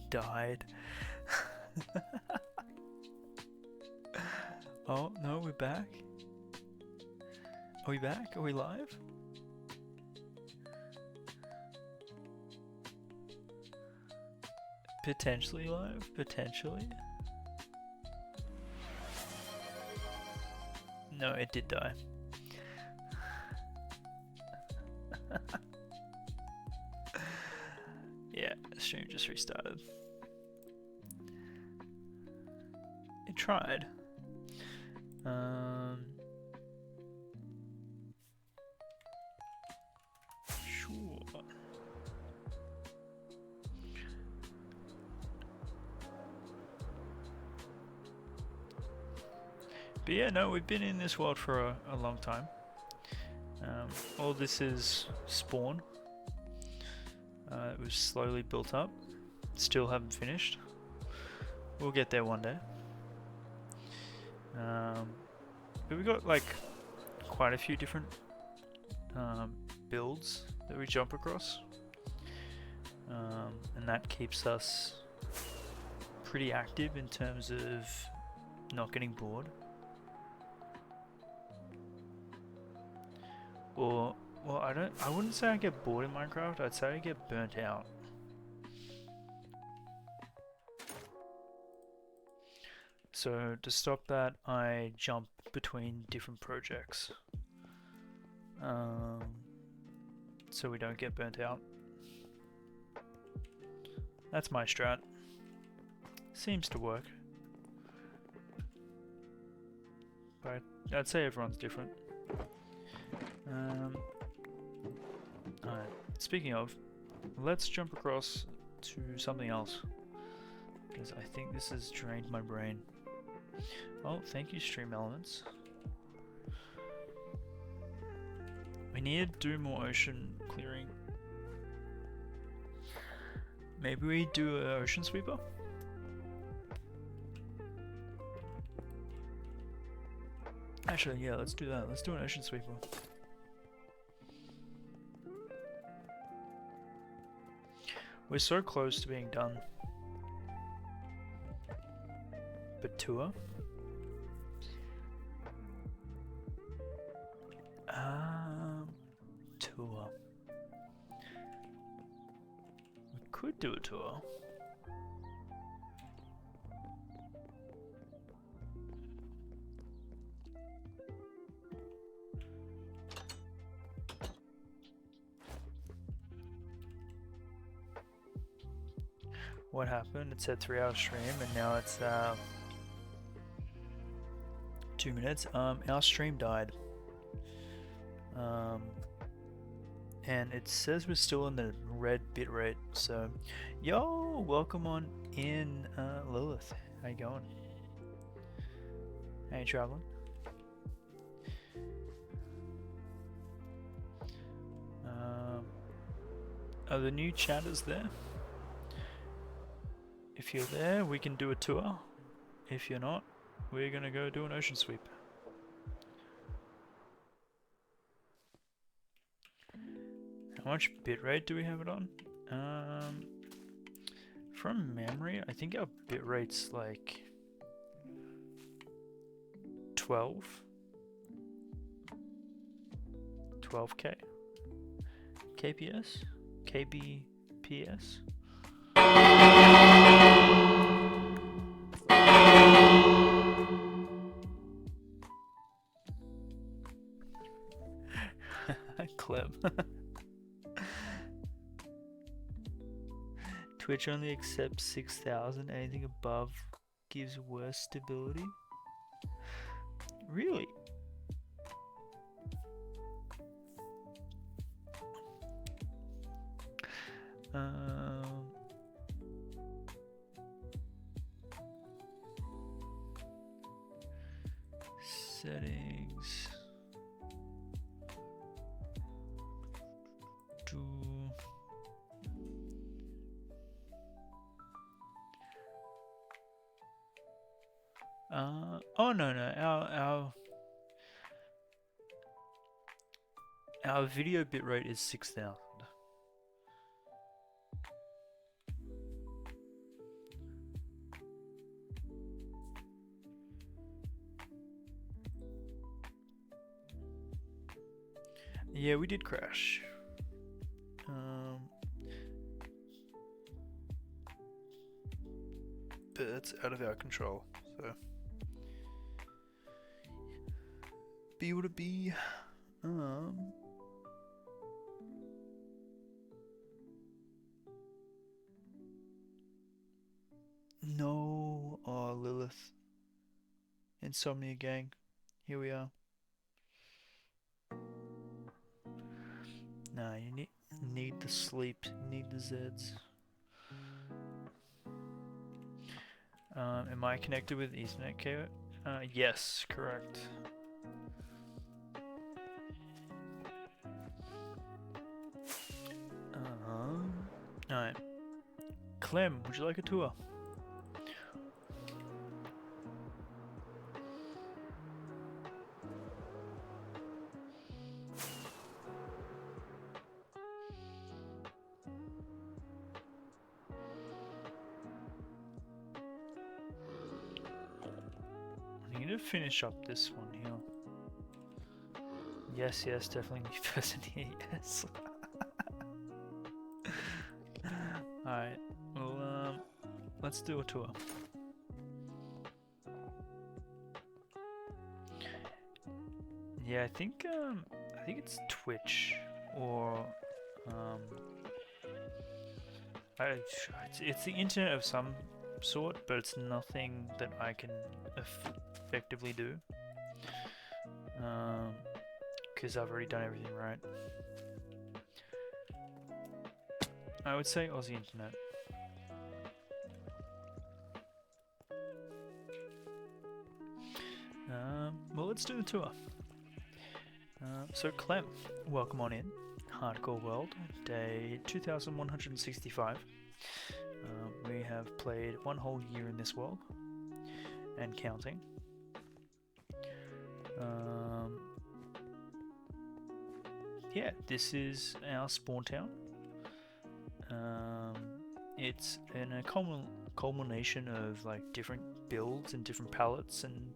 died. Oh, no, we're back? Are we back? Are we live? Potentially live? Potentially? No, it did die. Yeah, the stream just restarted. It tried. Sure. But yeah, no, we've been in this world for a long time. All this is spawn. It was slowly built up. Still haven't finished. We'll get there one day. But we got like quite a few different builds that we jump across, and that keeps us pretty active in terms of not getting bored. Or, well, I wouldn't say I get bored in Minecraft, I'd say I get burnt out. So to stop that, I jump between different projects, so we don't get burnt out. That's my strat. Seems to work. But I'd say everyone's different. Alright, speaking of, let's jump across to something else, because I think this has drained my brain. Oh, thank you, Stream Elements. We need to do more ocean clearing. Maybe we do an ocean sweeper? Actually, yeah, let's do that. Let's do an ocean sweeper. We're so close to being done. But tour? Tour. We could do a tour. What happened? It said 3 hour stream and now it's 2 minutes. Our stream died. And it says we're still in the red bitrate, so yo, welcome on in, Lilith. How you going? How you traveling? Are the new chatters there? If you're there, we can do a tour. If you're not, we're gonna go do an ocean sweep. How much bitrate do we have it on? From memory, I think our bitrate's like 12k kps, kbps. Clem. Twitch only accepts 6,000. Anything above gives worse stability. Really? Settings. Oh no, our video bitrate is 6,000. Yeah, we did crash. But it's out of our control, so be what it be. No, oh Lilith, Insomnia Gang, here we are. Nah, you need the sleep, need the Zeds. Am I connected with Ethernet cable? Yes, correct. Alright. Clem, would you like a tour? I need to finish up this one here. Yes, yes, definitely new person here, yes. Alright, well, let's do a tour. Yeah, I think it's Twitch or it's the internet of some sort, but it's nothing that I can effectively do. Because I've already done everything right. I would say Aussie internet. Well, let's do the tour. So Clem, welcome on in. Hardcore World, day 2165. We have played one whole year in this world, and counting. Yeah, this is our spawn town. It's in a culmination of like different builds and different palettes and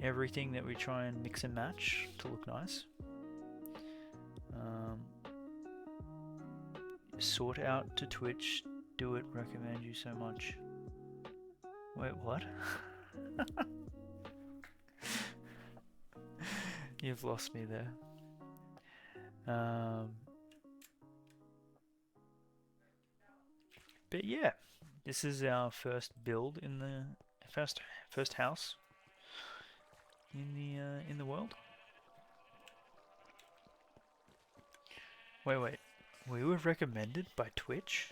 everything that we try and mix and match to look nice. Sort out to Twitch, do it, recommend you so much. Wait, what? You've lost me there. But yeah, this is our first build in the first house in the world. Wait, we were recommended by Twitch?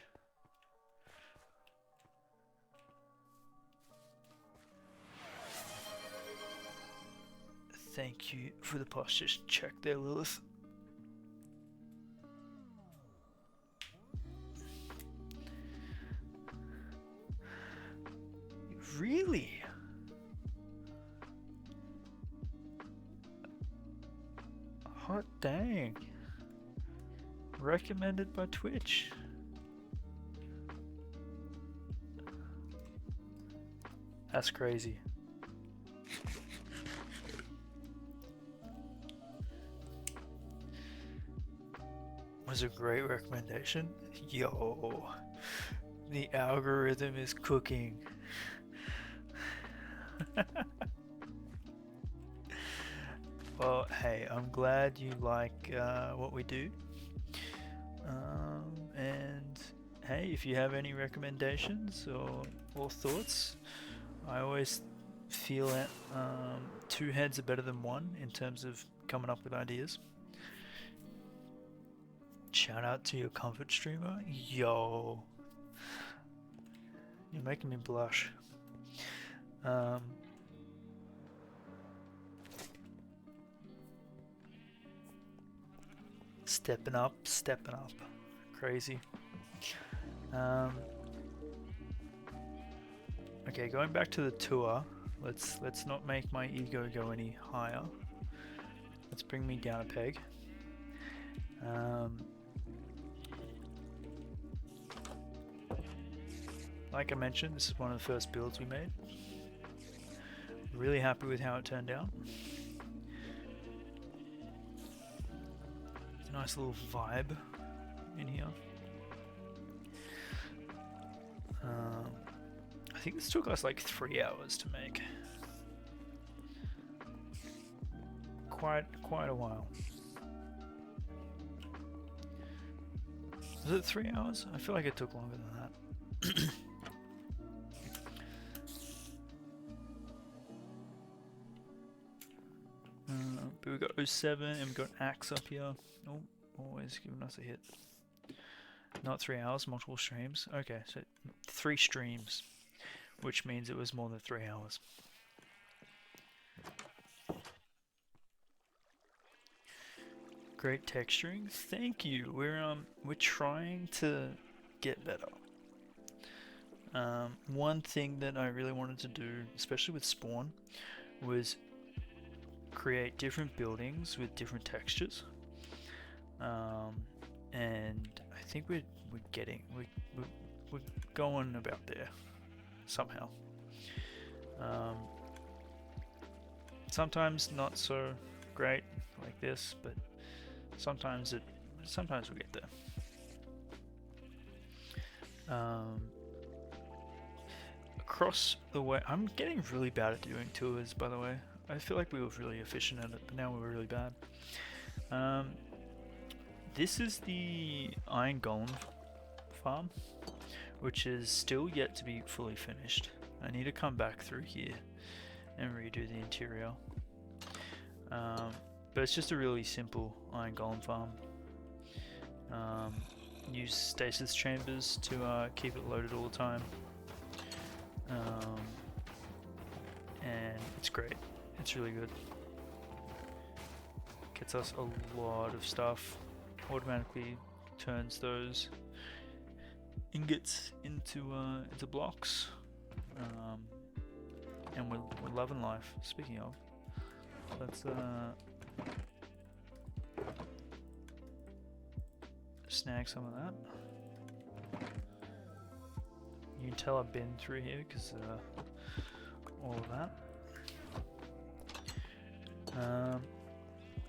Thank you for the posture check there, Lilith. Really? Hot dang. Recommended by Twitch. That's crazy. Was a great recommendation. Yo, the algorithm is cooking. Well, hey, I'm glad you like what we do. And hey, if you have any recommendations or thoughts, I always feel that two heads are better than one in terms of coming up with ideas. Shout out to your comfort streamer. Yo, you're making me blush. Stepping up. Crazy. Okay, going back to the tour. Let's not make my ego go any higher. Let's bring me down a peg. Like I mentioned, this is one of the first builds we made. Really happy with how it turned out. nice little vibe in here. I think this took us like 3 hours to make. Quite a while. Was it 3 hours? I feel like it took longer than that. But we got 07 and we got Axe up here. Oh, always giving us a hit. Not 3 hours, multiple streams. Okay, so 3 streams, which means it was more than 3 hours. Great texturing. Thank you. We're trying to get better. One thing that I really wanted to do, especially with Spawn, was create different buildings with different textures. And I think we're going about there somehow. Sometimes not so great like this, but sometimes we get there. Across the way, I'm getting really bad at doing tours, by the way. I feel like we were really efficient at it, but now we're really bad. This is the Iron Golem farm, which is still yet to be fully finished. I need to come back through here and redo the interior. But it's just a really simple Iron Golem farm. Use stasis chambers to keep it loaded all the time. And it's great. It's really good. Gets us a lot of stuff. Automatically turns those ingots into blocks. And we're loving life. Speaking of, let's snag some of that. You can tell I've been through here because all of that.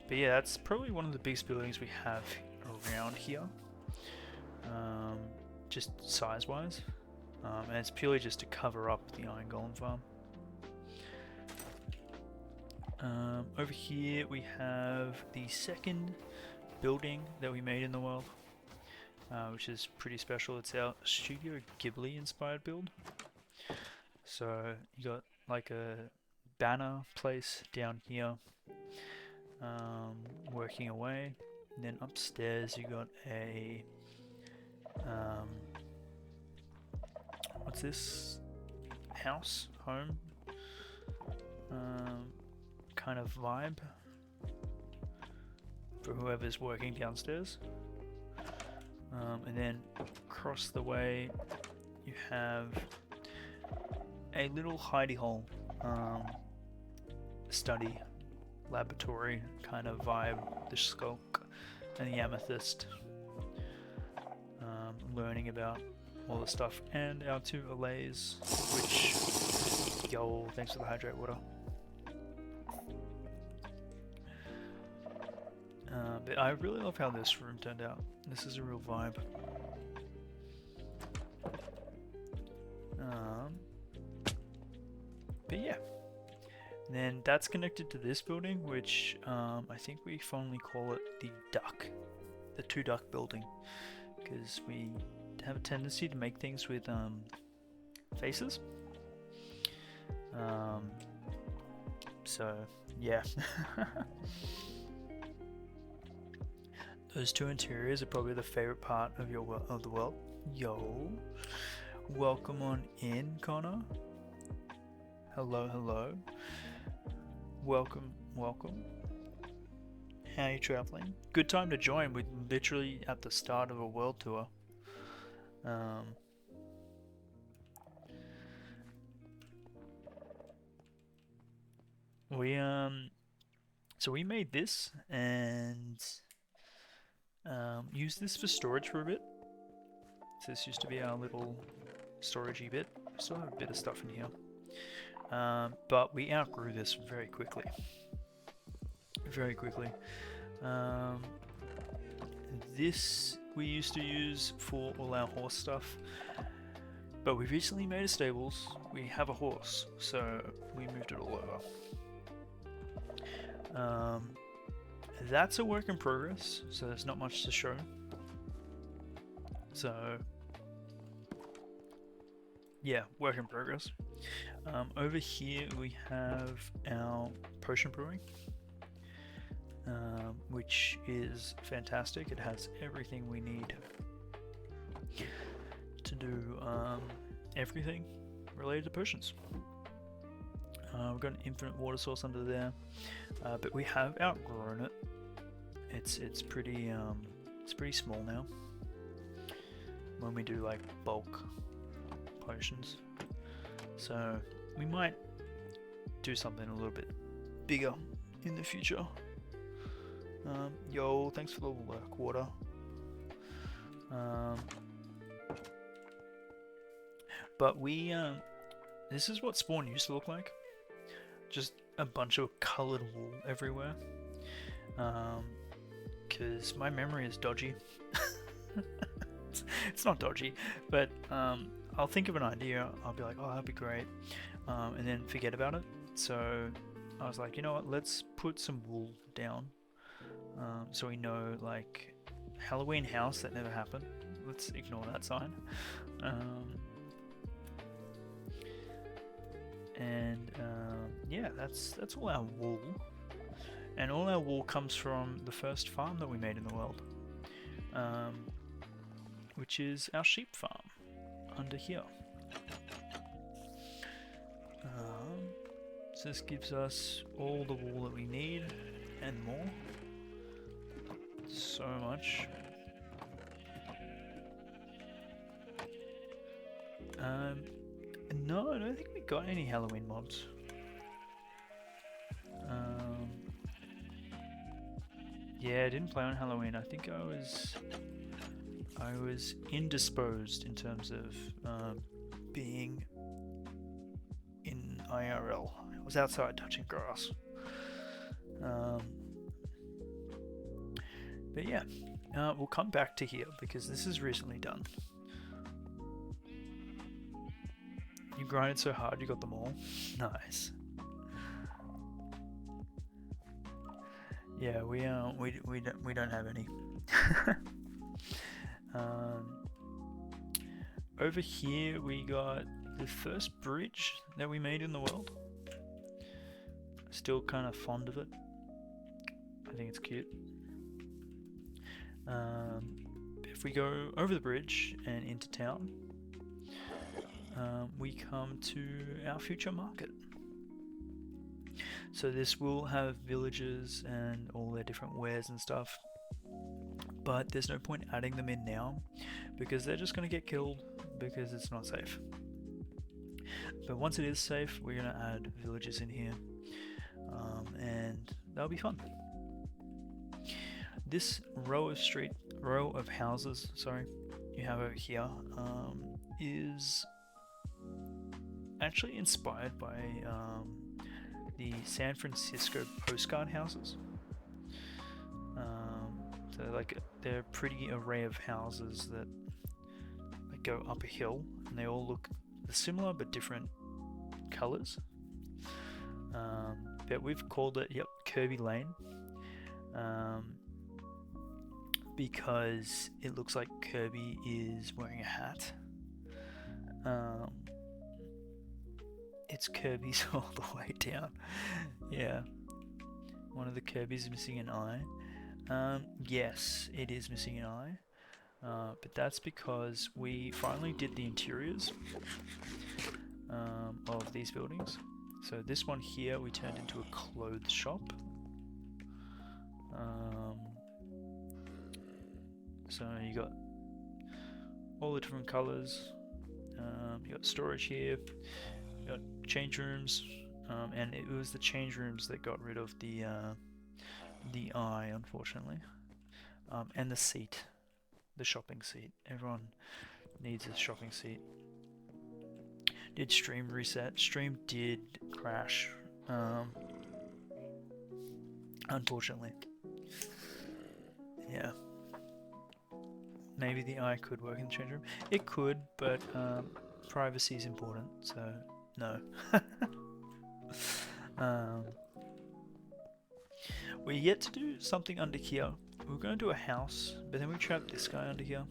But yeah, that's probably one of the biggest buildings we have around here, just size-wise, and it's purely just to cover up the Iron Golem farm. Over here we have the second building that we made in the world, which is pretty special. It's our Studio Ghibli inspired build. So you got like a banner place down here, working away, and then upstairs you got a what's this? House, home, kind of vibe for whoever's working downstairs. And then across the way you have a little hidey hole, study, laboratory kind of vibe, the skulk and the amethyst, learning about all the stuff, and our 2 allays, which, yo, thanks for the hydrate water. But I really love how this room turned out. This is a real vibe. But yeah, and then that's connected to this building, which I think we fondly call it the 2 duck building, because we have a tendency to make things with faces. So yeah. Those 2 interiors are probably the favorite part of the world. Yo, welcome on in, Connor. Hello, hello. Welcome. How are you traveling? Good time to join. We're literally at the start of a world tour. So we made this and used this for storage for a bit. So this used to be our little storagey bit. Still have a bit of stuff in here. But we outgrew this very quickly. This we used to use for all our horse stuff, but we recently made a stables. We have a horse, so we moved it all over. That's a work in progress, so there's not much to show. So yeah, work in progress. Over here we have our potion brewing, which is fantastic. It has everything we need to do everything related to potions. We've got an infinite water source under there, but we have outgrown it. It's pretty small now when we do like bulk potions, so we might do something a little bit bigger in the future. Yo, thanks for the work, water. But we this is what spawn used to look like. Just a bunch of coloured wool everywhere. Because my memory is dodgy. It's not dodgy, but I'll think of an idea, I'll be like, oh, that'd be great, and then forget about it. So I was like, you know what, let's put some wool down, so we know, like, Halloween house, that never happened. Let's ignore that sign. Yeah, that's all our wool. And all our wool comes from the first farm that we made in the world, which is our sheep farm under here. So this gives us all the wool that we need and more. So much. No, I don't think we got any Halloween mobs. Yeah, I didn't play on Halloween. I think I was indisposed in terms of being in IRL. I was outside touching grass. But yeah, we'll come back to here because this is recently done. You grinded so hard you got them all. Nice. Yeah, we don't have any. Over here we got the first bridge that we made in the world. Still kind of fond of it. I think it's cute. If we go over the bridge and into town, we come to our future market. So this will have villages and all their different wares and stuff, but there's no point adding them in now because they're just going to get killed because it's not safe. But once it is safe, we're going to add villages in here, and that'll be fun. This row of houses, sorry, you have over here, is actually inspired by the San Francisco postcard houses. So they're a pretty array of houses that go up a hill, and they all look similar but different colors. But we've called it, Kirby Lane, because it looks like Kirby is wearing a hat. It's Kirby's all the way down. Yeah. One of the Kirby's is missing an eye. Yes, it is missing an eye. But that's because we finally did the interiors of these buildings. So this one here we turned into a clothes shop. So you got all the different colors. You got storage here. You got change rooms, and it was the change rooms that got rid of the eye, unfortunately, and the seat, the shopping seat. Everyone needs a shopping seat. Did stream reset? Stream did crash, unfortunately. Yeah. maybe the eye could work in the change room. It could, but privacy is important, so no. We're yet to do something under here. We were going to do a house, but then we trapped this guy under here.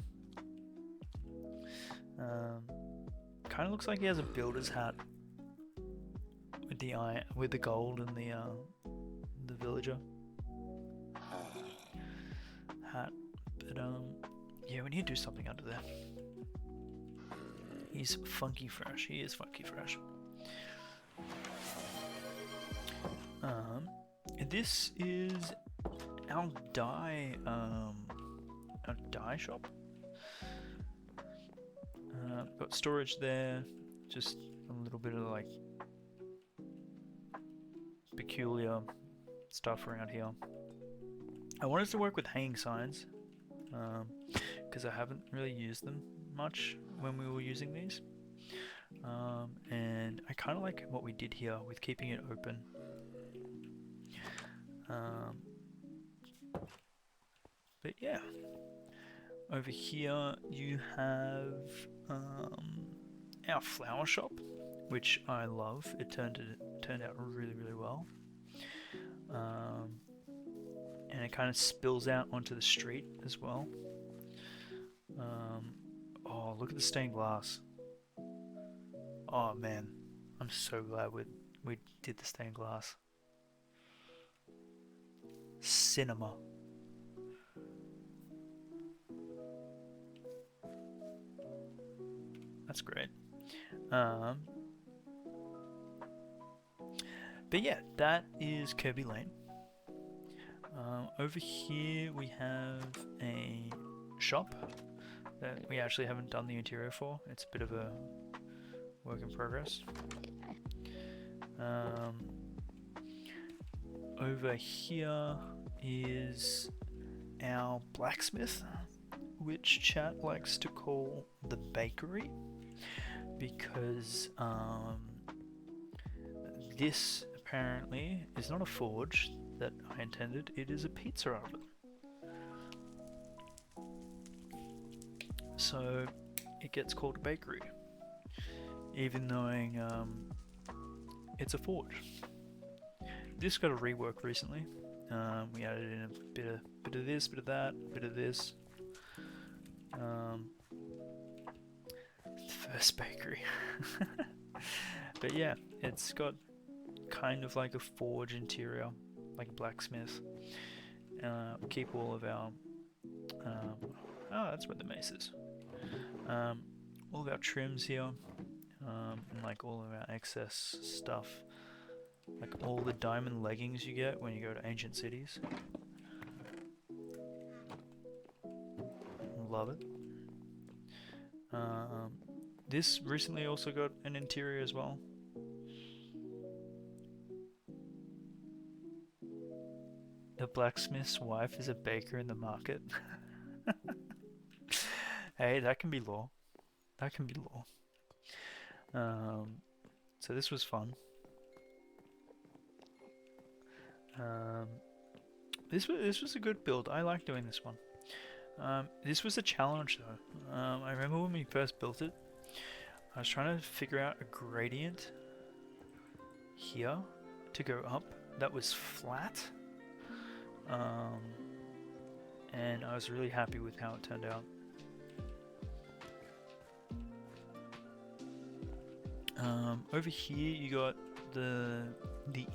Kind of looks like he has a builder's hat with the eye, with the gold and the villager hat. But yeah, we need to do something under there. He's funky fresh. He is funky fresh. This is our dye shop. Got storage there, just a little bit of like peculiar stuff around here. I wanted to work with hanging signs because I haven't really used them much when we were using these, and I kind of like what we did here with keeping it open. But yeah, over here you have our flower shop, which I love. It turned out really, really well, and it kind of spills out onto the street as well. Oh, look at the stained glass. Oh man, I'm so glad we did the stained glass. Cinema. That's great. But yeah, that is Kirby Lane. Over here we have a shop that we actually haven't done the interior for. It's a bit of a work in progress. Over here is our blacksmith, which chat likes to call the bakery, because this apparently is not a forge that I intended, it is a pizza oven. So it gets called a bakery, even though it's a forge. This got a rework recently. We added in a bit of this, bit of that, bit of this. First bakery. But yeah, it's got kind of like a forge interior, like a blacksmith. We keep all of our oh, that's where the mace is. All of our trims here, and like all of our excess stuff, like all the diamond leggings you get when you go to ancient cities. Love it. This recently also got an interior as well. The blacksmith's wife is a baker in the market. Hey, that can be law. That can be law. So this was fun. This was a good build. I like doing this one. This was a challenge though. I remember when we first built it, I was trying to figure out a gradient here to go up that was flat. And I was really happy with how it turned out. Over here you got the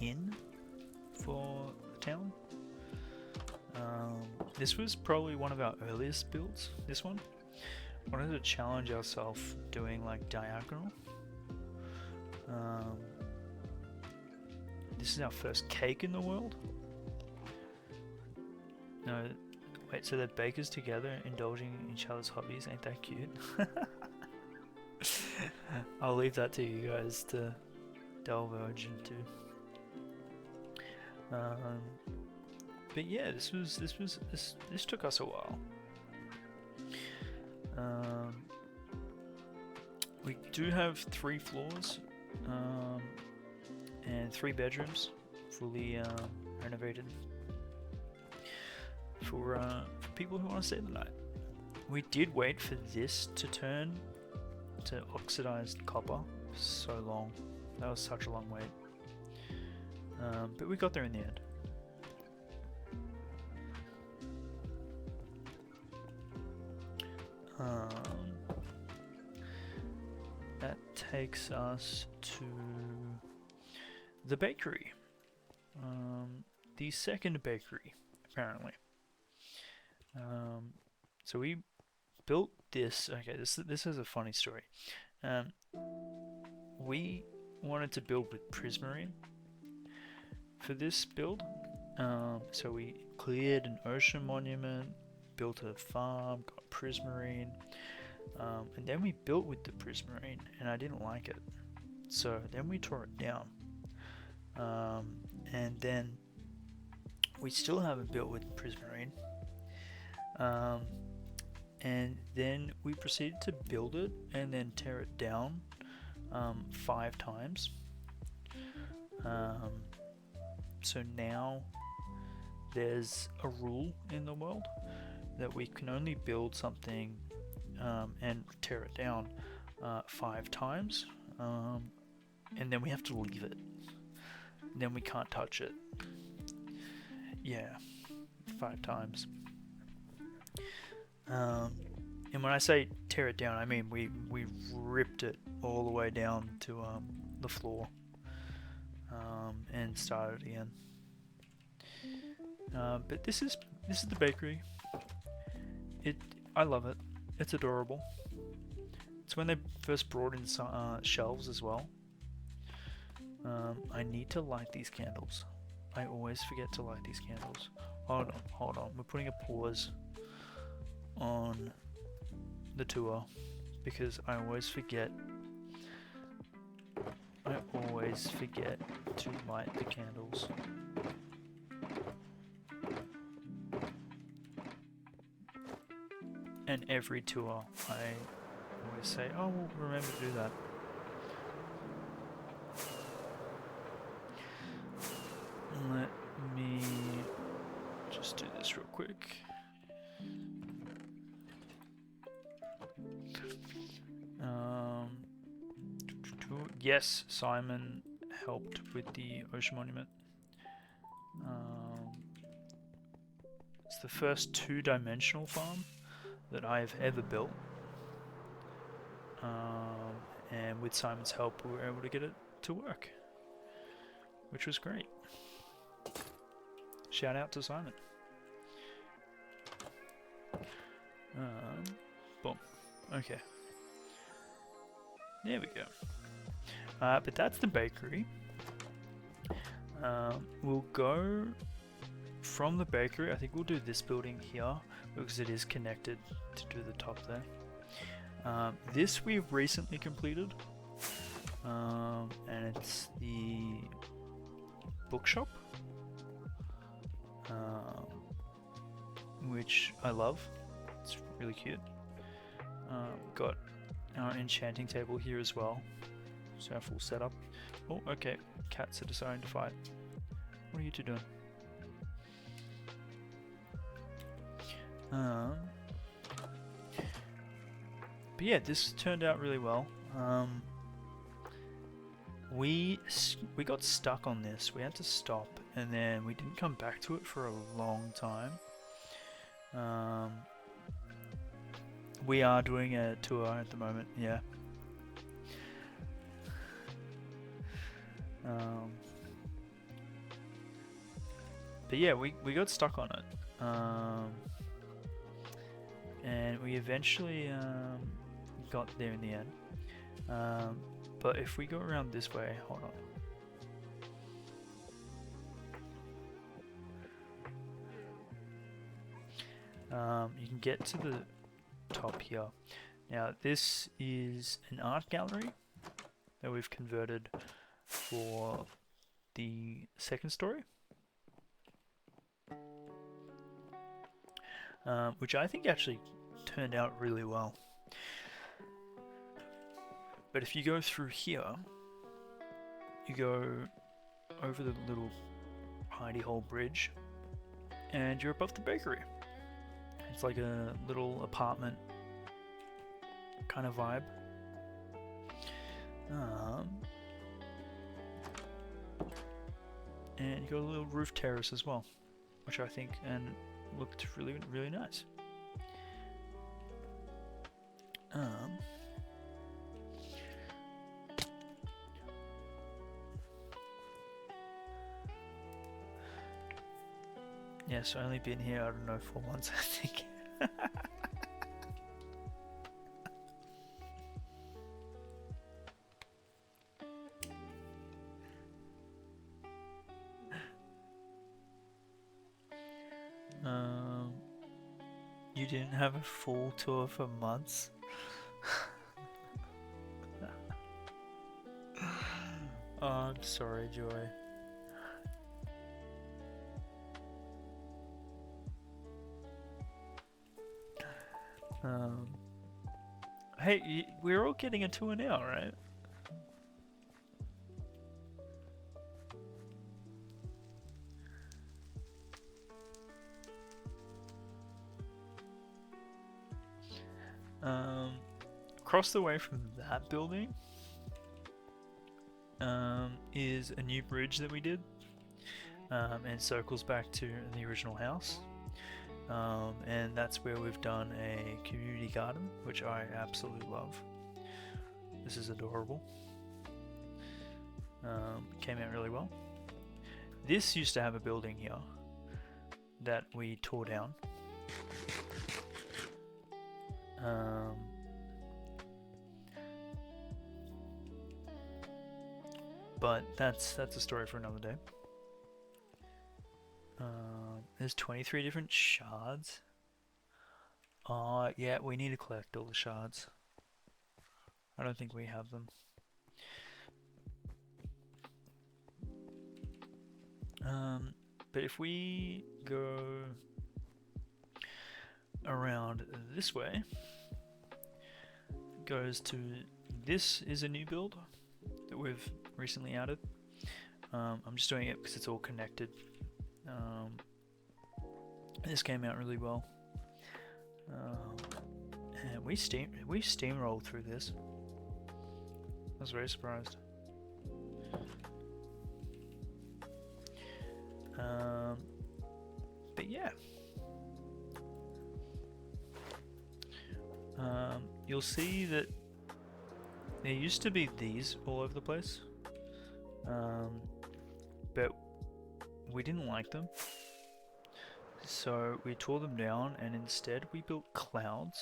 inn for the town. This was probably one of our earliest builds, this one. Wanted to challenge ourselves doing like diagonal. This is our first cake in the world. No, wait, so they're bakers together indulging in each other's hobbies, ain't that cute? I'll leave that to you guys to delve into. But yeah, this took us a while. We do have 3 floors and 3 bedrooms, fully renovated for people who want to stay the night, We did wait for this to turn to oxidized copper for so long. That was such a long wait. But we got there in the end. That takes us to the bakery. The second bakery, apparently. So we built this. Okay, this is a funny story. We wanted to build with prismarine for this build. So we cleared an ocean monument, built a farm, got prismarine, and then we built with the prismarine, and I didn't like it. So then we tore it down, and then we still haven't built with prismarine. And then we proceeded to build it and then tear it down 5 times. So now there's a rule in the world that we can only build something and tear it down 5 times, and then we have to leave it. And then we can't touch it. Yeah, 5 times. And when I say tear it down, I mean we ripped it all the way down to the floor and started again. But this is the bakery. I love it. It's adorable. It's when they first brought in shelves as well. I need to light these candles. I always forget to light these candles. Hold on. We're putting a pause on the tour because I always forget to light the candles. And every tour I always say, oh, we'll remember to do that. Let me just do this real quick. Yes, Simon helped with the ocean monument. It's the first 2-dimensional farm that I've ever built. And with Simon's help, we were able to get it to work, which was great. Shout out to Simon. Boom. Okay. There we go. But that's the bakery. We'll go from the bakery. I think we'll do this building here because it is connected to do the top there. This we've recently completed, and it's the bookshop, which I love. It's really cute. Got our enchanting table here as well. So our full setup. Oh, okay. Cats are deciding to fight. What are you two doing? But yeah, this turned out really well. We got stuck on this. We had to stop, and then we didn't come back to it for a long time. We are doing a tour at the moment. Yeah. But yeah, we got stuck on it, and we eventually got there in the end. But if we go around this way, hold on. You can get to the top here. Now this is an art gallery that we've converted for the second story, which I think actually turned out really well. But if you go through here, you go over the little hidey hole bridge, and you're above the bakery. It's like a little apartment kind of vibe. And you got a little roof terrace as well, which I think and looked really, really nice. Yes, only been here, I don't know, 4 months, I think. You didn't have a full tour for months? Oh, I'm sorry, Joy. Hey, we're all getting a tour now, right? Across the way from that building is a new bridge that we did, and circles back to the original house. And that's where we've done a community garden, which I absolutely love. This is adorable. Came out really well. This used to have a building here that we tore down. But that's a story for another day. There's 23 different shards. Yeah, we need to collect all the shards. I don't think we have them. But if we go around this way, goes to this is a new build that we've recently added. I'm just doing it because it's all connected. This came out really well, and we steamrolled through this. I was very surprised. But yeah, you'll see that there used to be these all over the place, but we didn't like them, so we tore them down and instead we built clouds,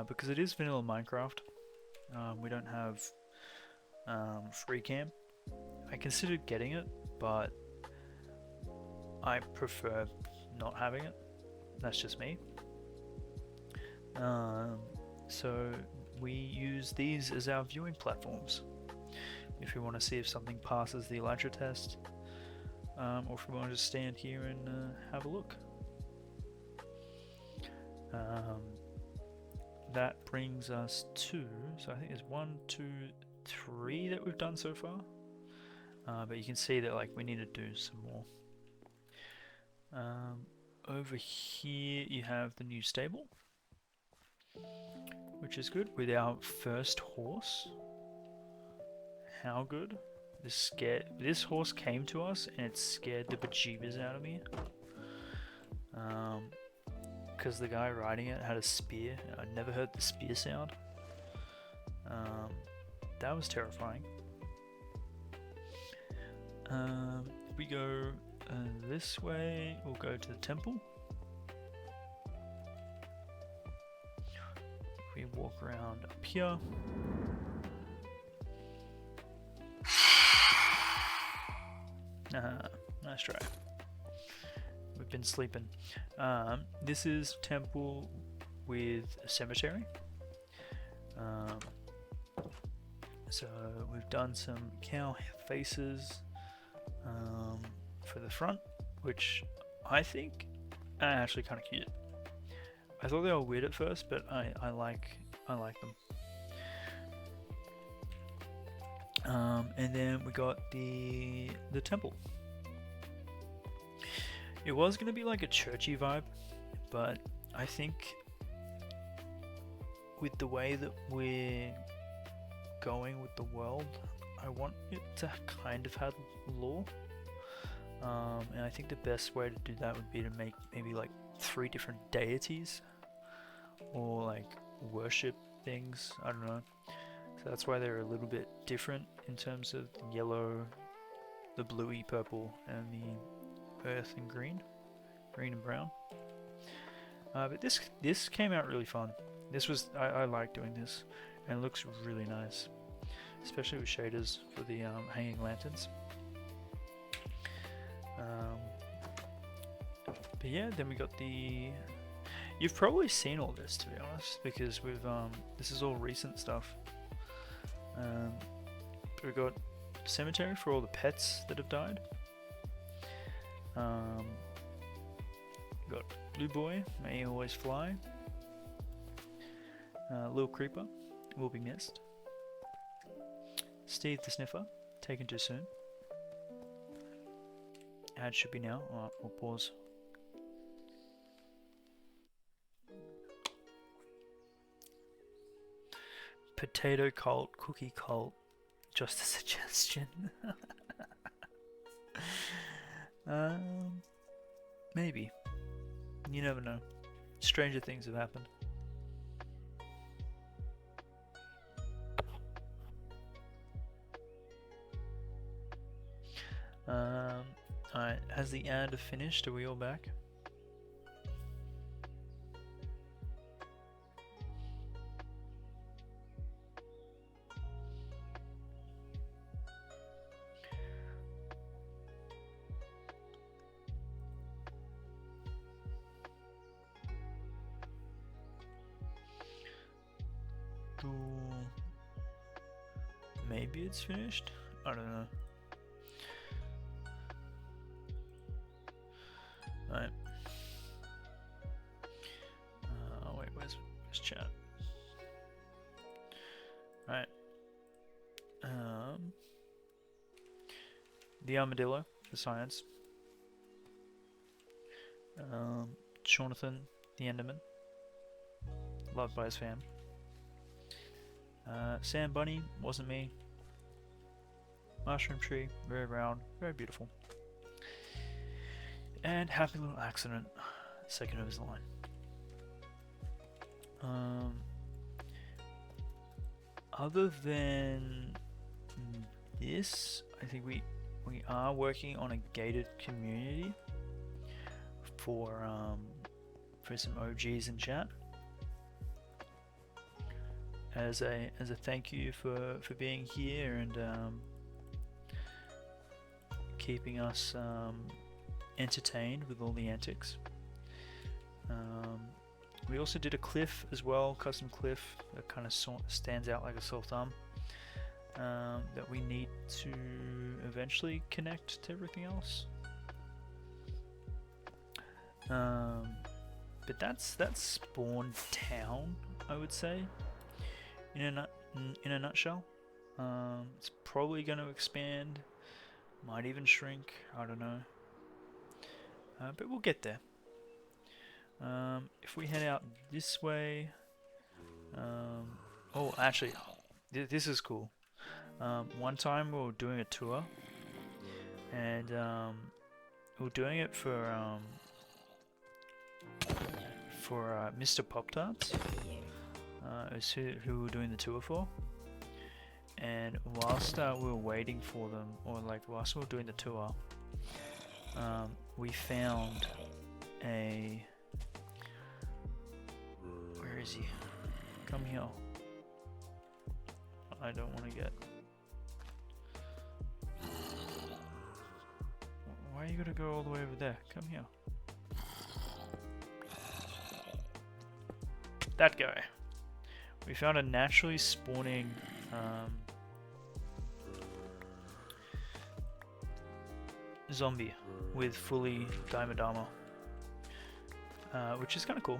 because it is vanilla Minecraft. We don't have free cam. I considered getting it, but I prefer not having it. That's just me. So we use these as our viewing platforms if we want to see if something passes the Elytra test, or if we want to just stand here and have a look. That brings us to, so I think there's 1, 2, 3 that we've done so far, but you can see that like we need to do some more. Over here you have the new stable, which is good, with our first horse. How good? This horse came to us and it scared the bejeebers out of me. Because the guy riding it had a spear. I'd never heard the spear sound. That was terrifying. We go this way, we'll go to the temple. We walk around up here. Nice try. We've been sleeping. This is temple with a cemetery. So we've done some cow faces for the front, which I think are actually kind of cute. I thought they were weird at first, but I like them. And then we got the temple. It was going to be like a churchy vibe, But I think with the way that we're going with the world, I want it to kind of have lore. And I think the best way to do that would be to make maybe like 3 different deities or like worship things. I don't know. So that's why they're a little bit different in terms of the yellow, the bluey purple, and the earth and green and brown. But this came out really fun. I like doing this, and it looks really nice, especially with shaders for the hanging lanterns. But yeah, then we got the. You've probably seen all this, to be honest, because we've this is all recent stuff. We've got cemetery for all the pets that have died. Got Blue Boy, may he always fly. Little Creeper, will be missed. Steve the Sniffer, taken too soon. Ad should be now. Alright, we'll pause. Potato cult, cookie cult, just a suggestion. Maybe. You never know. Stranger things have happened. Alright, has the ad finished? Are we all back? Maybe it's finished? I don't know. Alright. Wait, where's chat? Alright. The armadillo for science. Jonathan the Enderman, loved by his fam. Sand Bunny, wasn't me. Mushroom Tree, very round, very beautiful. And Happy Little Accident, second of his line. Other than this, I think we are working on a gated community for some OGs in chat. As a thank you for being here and keeping us entertained with all the antics. We also did a cliff as well, custom cliff that kind of stands out like a sore thumb, that we need to eventually connect to everything else. But that's Spawn Town, I would say, in a nutshell. It's probably going to expand, might even shrink, I don't know. But we'll get there. If we head out this way, oh, actually, this is cool. One time we were doing a tour, and we were doing it for Mr. Pop-Tarts. Is who we were doing the tour for. And whilst we were waiting for them, or like whilst we were doing the tour, we found a... Where is he? Come here. I don't want to get... Why are you gonna go all the way over there? Come here. That guy. We found a naturally spawning zombie with fully diamond armor, which is kind of cool.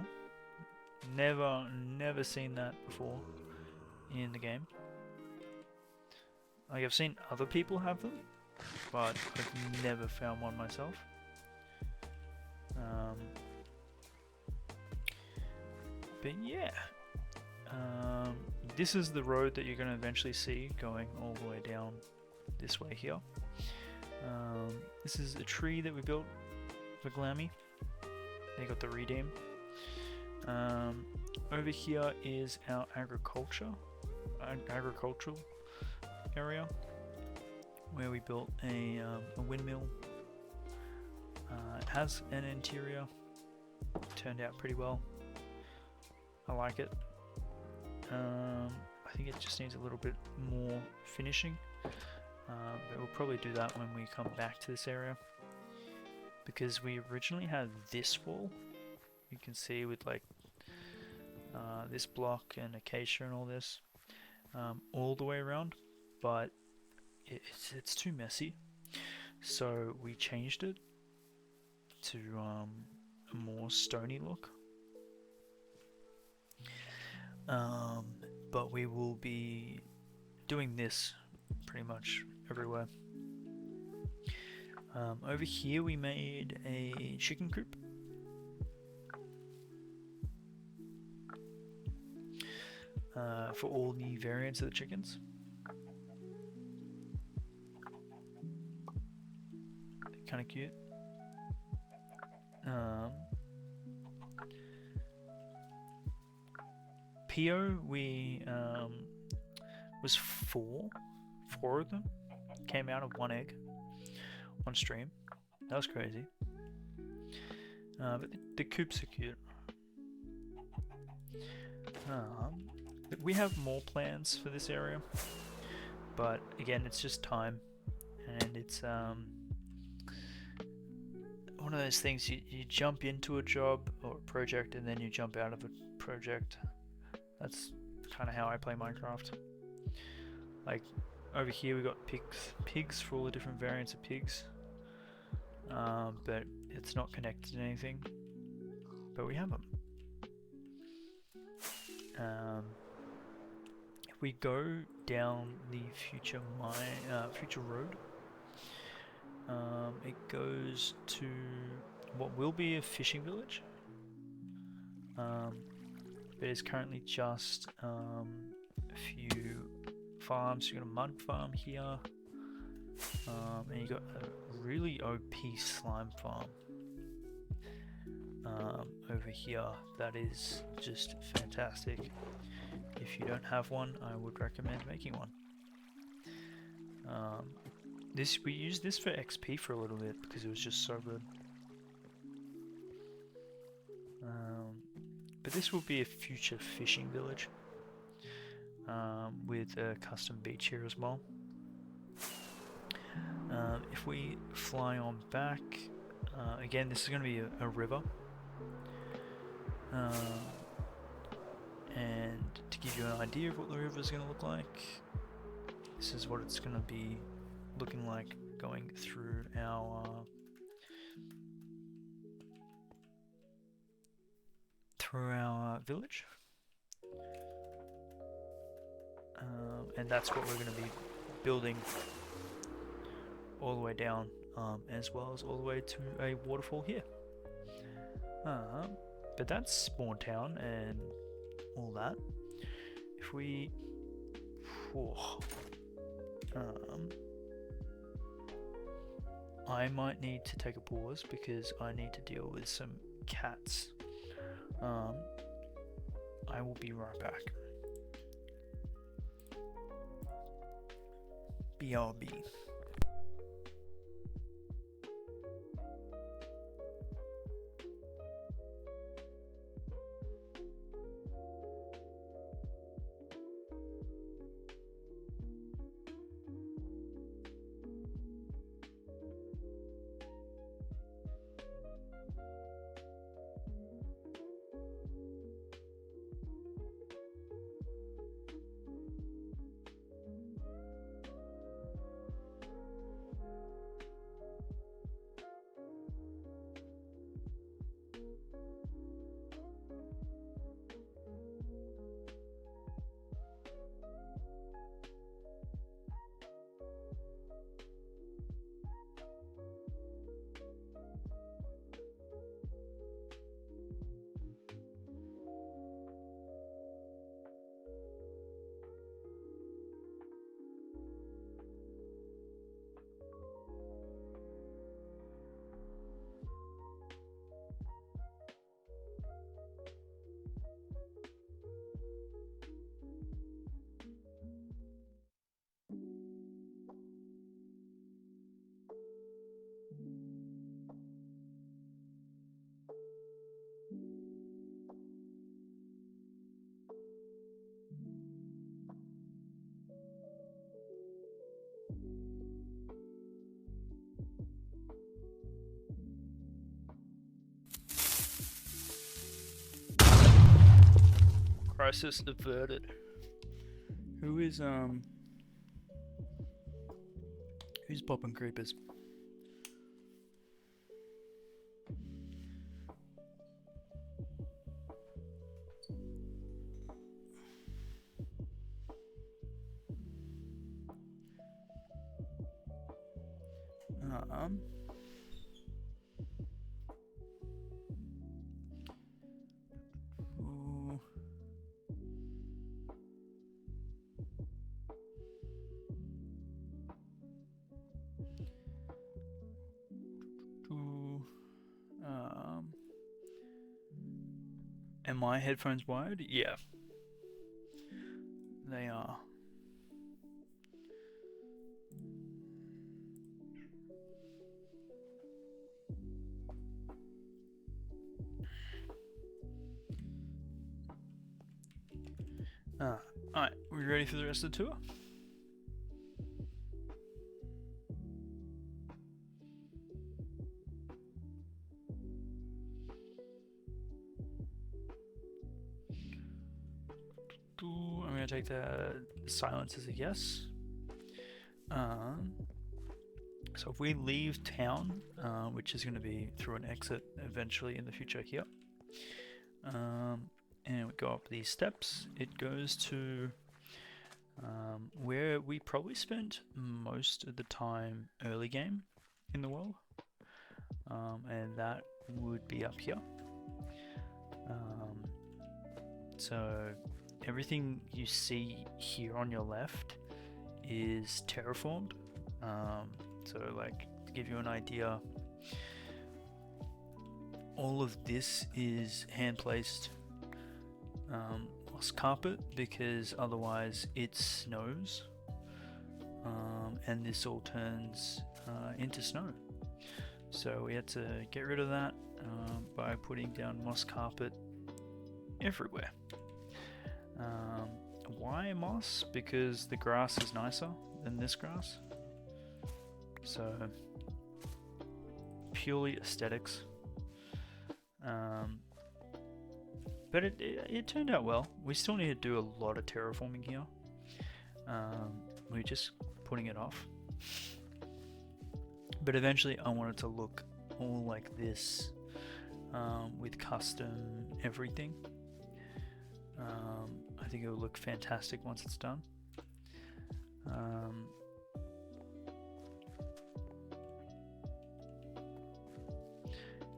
Never seen that before in the game. Like, I've seen other people have them, but I've never found one myself. But yeah, this is the road that you're going to eventually see going all the way down this way here. This is a tree that we built for Glammy. They got the redeem. Over here is our agricultural area where we built a windmill. It has an interior. Turned out pretty well. I like it. I think it just needs a little bit more finishing, but we'll probably do that when we come back to this area, because we originally had this wall, you can see, with like this block and acacia and all this all the way around, but it's too messy, so we changed it to a more stony look. But we will be doing this pretty much everywhere. Over here we made a chicken coop. For all the variants of the chickens. Kind of cute. PO, we was four of them came out of one egg on stream. That was crazy. But the coops are cute. We have more plans for this area, but again, it's just time, and it's one of those things, you jump into a job or a project and then you jump out of a project. That's kind of how I play Minecraft. Like over here we got pigs for all the different variants of pigs, but it's not connected to anything, but we have them. If we go down the future road, it goes to what will be a fishing village. But it's currently just a few farms. You got a mud farm here, and you got a really OP slime farm over here. That is just fantastic. If you don't have one, I would recommend making one. We used this for XP for a little bit because it was just so good. But this will be a future fishing village with a custom beach here as well. If we fly on back, again, this is going to be a river. And to give you an idea of what the river is going to look like, this is what it's going to be looking like going through our village, and that's what we're going to be building all the way down, as well as all the way to a waterfall here. But that's Spawn Town and all that. If we I might need to take a pause because I need to deal with some cats. I will be right back. BRB. crisis averted. Who's popping creepers? Are my headphones wired? Yeah. They are. Alright, we ready for the rest of the tour? I'm going to take the silence as a yes. So if we leave town, which is going to be through an exit eventually in the future here, and we go up these steps, it goes to where we probably spent most of the time early game in the world, and that would be up here. So everything you see here on your left is terraformed. So like, to give you an idea, all of this is hand placed moss carpet, because otherwise it snows, and this all turns into snow. So we had to get rid of that by putting down moss carpet everywhere. Why moss? Because the grass is nicer than this grass. So purely aesthetics. But it turned out well. We still need to do a lot of terraforming here. We're just putting it off. But eventually I want it to look all like this, with custom everything. I think it will look fantastic once it's done.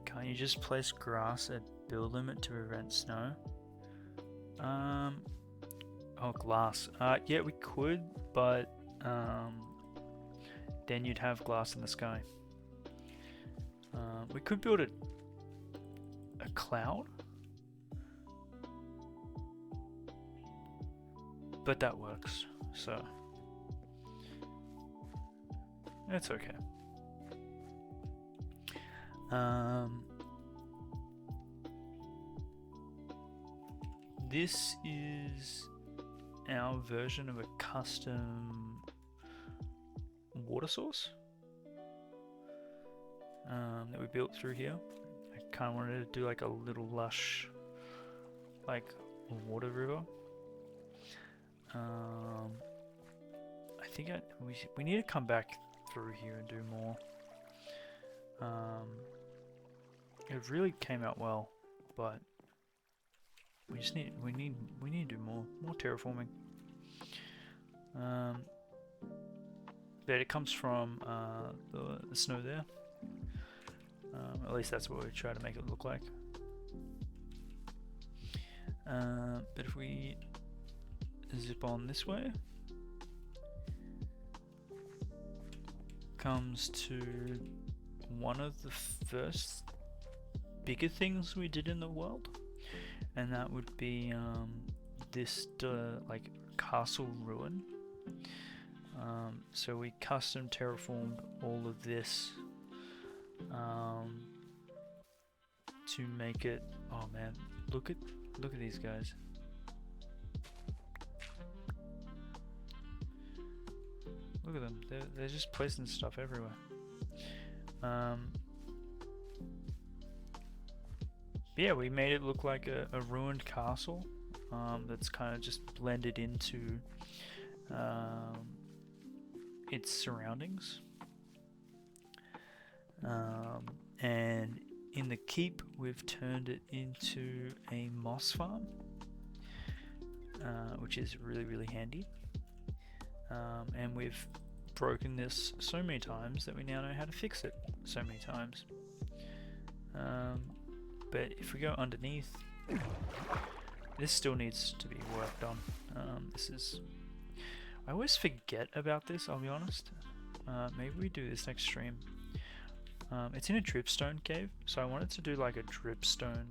Can't you just place grass at build limit to prevent snow? Oh, glass. Yeah, we could, but then you'd have glass in the sky. We could build a cloud, but that works, so it's okay. This is our version of a custom water source that we built through here. I kind of wanted to do like a little lush, like, water river. I think we need to come back through here and do more. It really came out well, but we need to do more terraforming. But it comes from the snow there. At least that's what we try to make it look like. But if we zip on this way, comes to one of the first bigger things we did in the world, and that would be this like castle ruin. So we custom terraformed all of this to make it. Oh man, look at these guys. Look at them. They're just placing stuff everywhere. Yeah, we made it look like a ruined castle. that's kind of just blended into its surroundings. And in the keep, we've turned it into a moss farm, which is really, really handy. And we've broken this so many times that we now know how to fix it so many times. But if we go underneath, this still needs to be worked on. I always forget about this, I'll be honest. Maybe we do this next stream. It's in a dripstone cave, so I wanted to do like a dripstone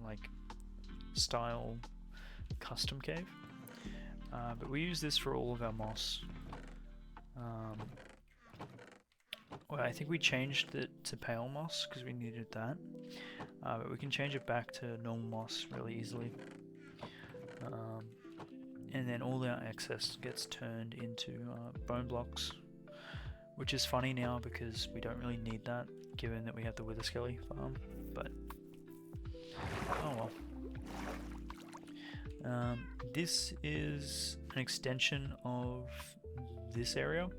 style custom cave. But we use this for all of our moss. Well, I think we changed it to pale moss because we needed that. But we can change it back to normal moss really easily. And then all our excess gets turned into bone blocks, which is funny now because we don't really need that given that we have the Wither Skelly farm, but oh well. This is an extension of this area.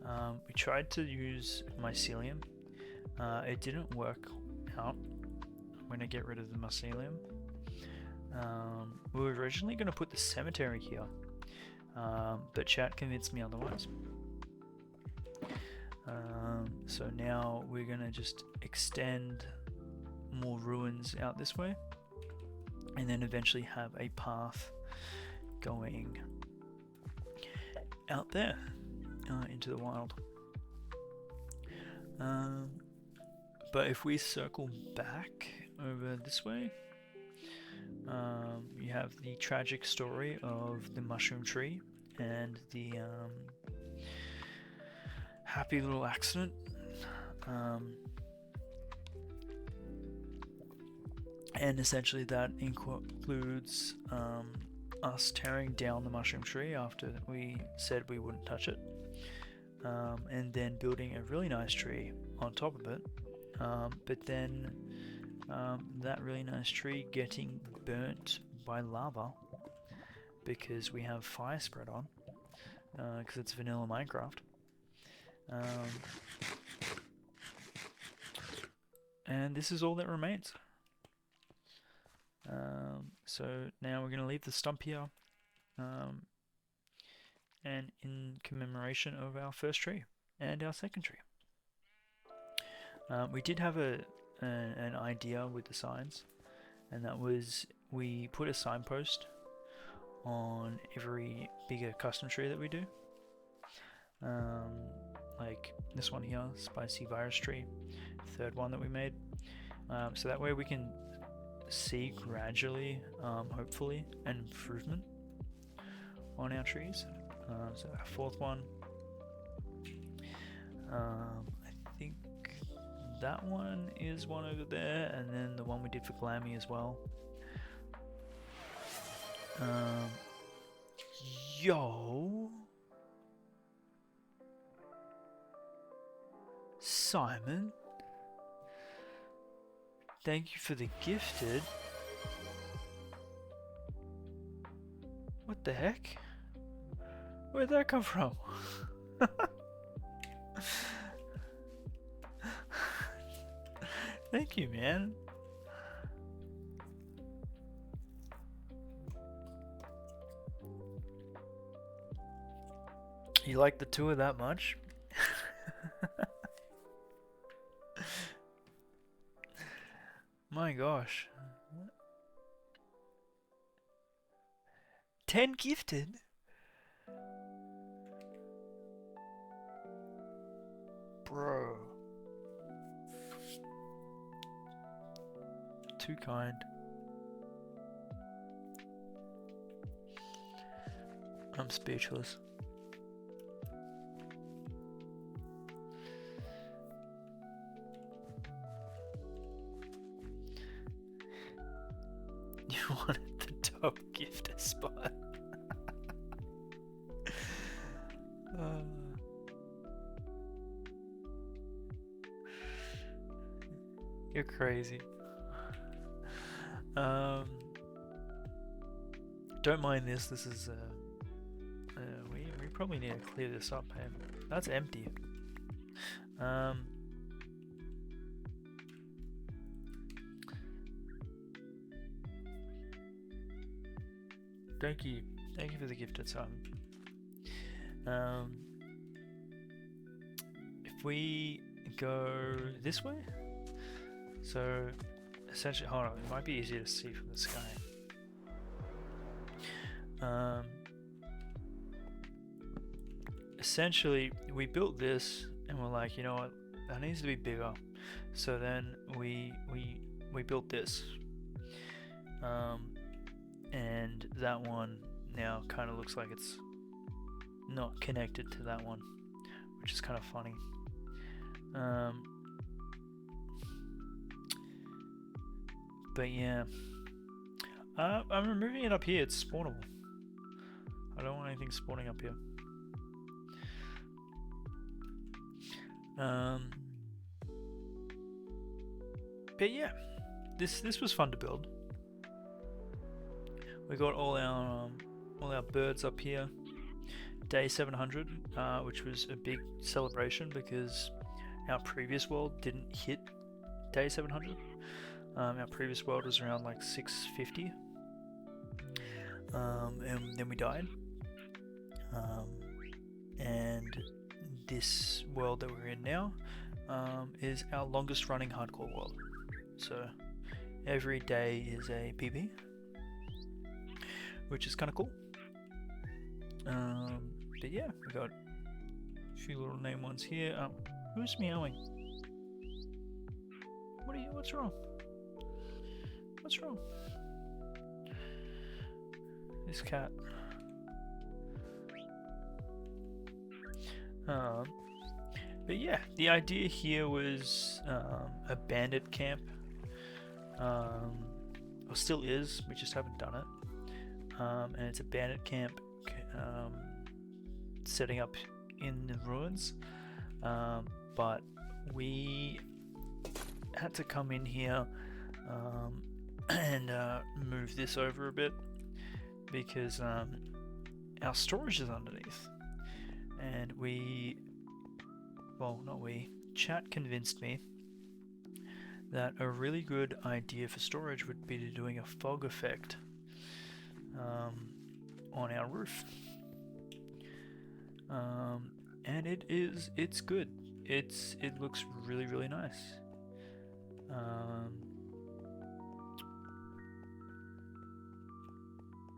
We tried to use mycelium. It didn't work out. I'm going to get rid of the mycelium. We were originally going to put the cemetery here, but chat convinced me otherwise. So now we're going to just extend more ruins out this way, and then eventually have a path going out there into the wild. But if we circle back over this way, you have the tragic story of the mushroom tree and the happy little accident. And essentially that includes us tearing down the mushroom tree after we said we wouldn't touch it, and then building a really nice tree on top of it, but then that really nice tree getting burnt by lava because we have fire spread on, because it's vanilla Minecraft. And this is all that remains. So now we're going to leave the stump here, and in commemoration of our first tree and our second tree. We did have an idea with the signs, and that was we put a signpost on every bigger custom tree that we do. Like this one here, Spicy Virus Tree, third one that we made. So that way we can see gradually, hopefully, an improvement on our trees. So our fourth one, I think that one is one over there, and then the one we did for Glammy as well. Yo, Simon, thank you for the gifted. What the heck? Where'd that come from? Thank you, man. You like the tour that much? My gosh. 10 gifted? Bro. Too kind. I'm speechless. You wanted the top gifter spot. You're crazy. Don't mind this. This is we probably need to clear this up. Hey? That's empty. Thank you for the gifted sub. If we go this way, so essentially, hold on, it might be easier to see from the sky. Essentially, we built this, and we're like, you know what, that needs to be bigger. So then we built this, and that one now kind of looks like it's not connected to that one, which is kind of funny. But yeah, I'm removing it up here. It's spawnable. I don't want anything spawning up here. But yeah, this was fun to build. We got all our birds up here. Day 700, which was a big celebration because our previous world didn't hit day 700. Our previous world was around like 650, and then we died. And this world that we're in now is our longest running hardcore world. So every day is a PB, which is kind of cool. But yeah, we got a few little name ones here. Who's meowing? What's wrong? What's wrong? This cat. But yeah, the idea here was a bandit camp. Or still is, we just haven't done it. And it's a bandit camp setting up in the ruins. But we had to come in here and move this over a bit because our storage is underneath. And chat convinced me that a really good idea for storage would be doing a fog effect on our roof. And it's good. It looks really, really nice.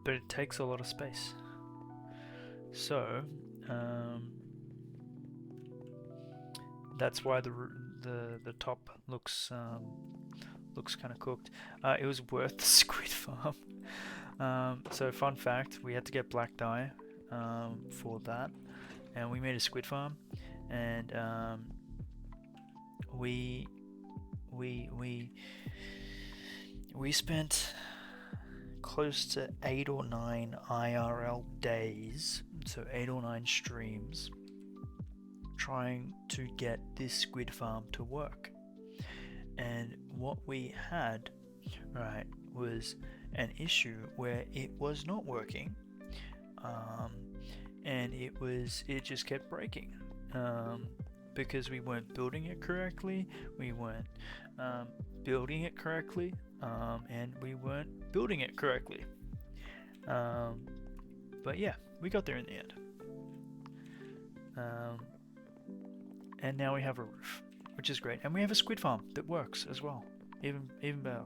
But it takes a lot of space. So that's why the top looks kind of cooked. It was worth the squid farm. So fun fact, we had to get black dye for that, and we made a squid farm, and we spent close to 8 or 9 IRL days, so 8 or 9 streams, trying to get this squid farm to work. And what we had, right, was an issue where it was not working, and it just kept breaking, because we weren't building it correctly, we weren't building it correctly, and we weren't building it correctly. But yeah, we got there in the end. And now we have a roof, which is great, and we have a squid farm that works as well, even better.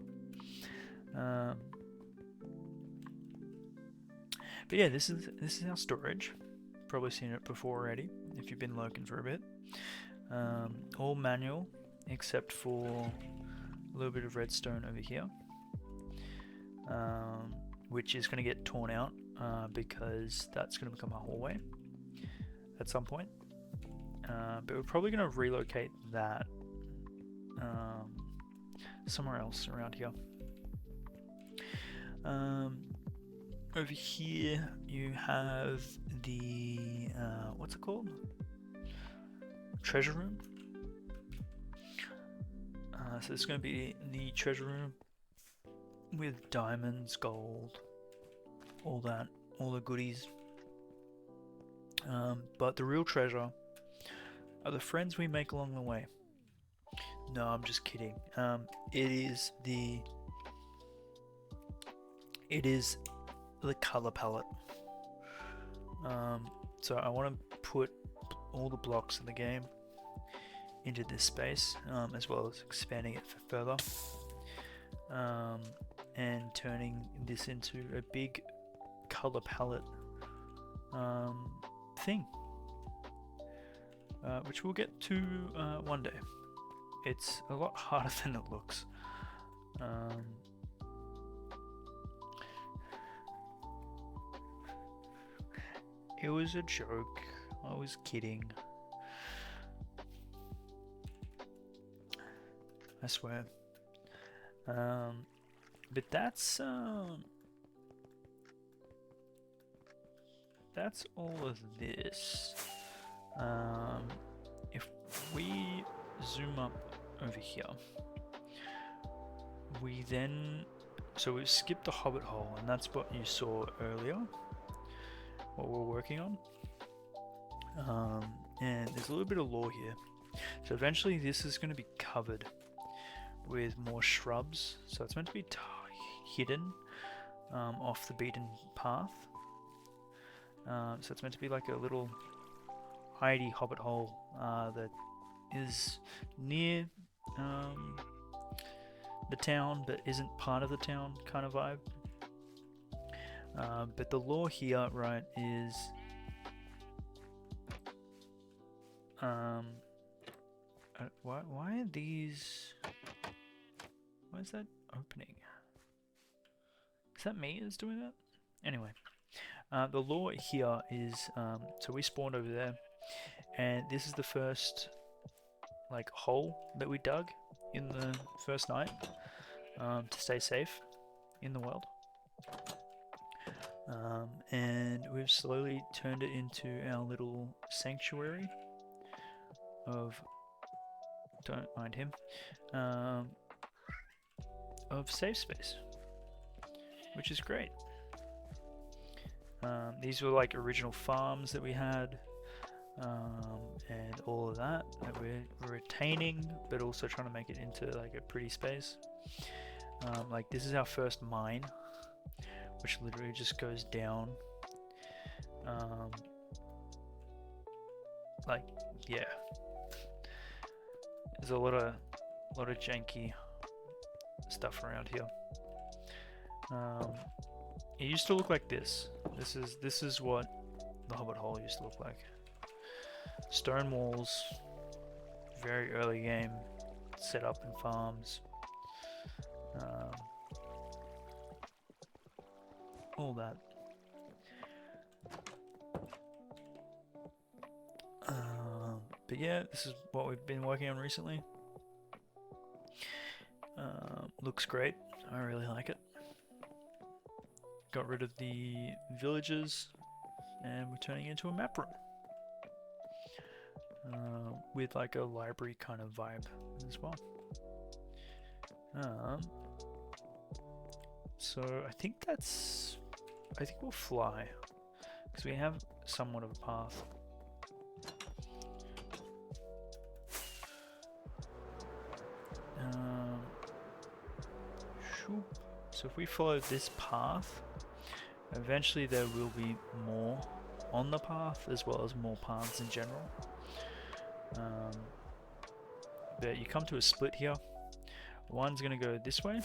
But yeah, this is our storage. Probably seen it before already if you've been lurking for a bit. All manual except for a little bit of redstone over here, which is going to get torn out because that's going to become a hallway at some point. But we're probably going to relocate that somewhere else around here. Over here you have the what's it called? Treasure room. So this is going to be the treasure room with diamonds, gold, all that, all the goodies. But the real treasure are the friends we make along the way. No, I'm just kidding. It is the color palette. So I want to put all the blocks in the game into this space, as well as expanding it further, and turning this into a big color palette thing, which we'll get to one day. It's a lot harder than it looks. It was a joke. I was kidding. I swear. But that's all of this. If we zoom up over here, we then, so we've skipped the Hobbit hole, and that's what you saw earlier, what we're working on. And there's a little bit of lore here. So eventually this is going to be covered with more shrubs, so it's meant to be hidden off the beaten path. So it's meant to be like a little hidey hobbit hole that is near the town but isn't part of the town kind of vibe. But the lore here, right, is why are these, why is that opening? Is that me that's doing that? Anyway, the lore here is, so we spawned over there, and this is the first like hole that we dug in the first night to stay safe in the world. And we've slowly turned it into our little sanctuary of, don't mind him, of safe space, which is great. These were like original farms that we had, and all of that we're retaining, but also trying to make it into like a pretty space. Like this is our first mine, which literally just goes down. Like, yeah, there's a lot of janky stuff around here. It used to look like this. This is what the Hobbit hole used to look like. Stone walls, very early game, set up in farms. All that. But yeah, this is what we've been working on recently. Looks great. I really like it. Got rid of the villages, and we're turning it into a map room. With like a library kind of vibe as well. So I think we'll fly, because we have somewhat of a path. So if we follow this path, eventually there will be more on the path, as well as more paths in general. But you come to a split here. One's going to go this way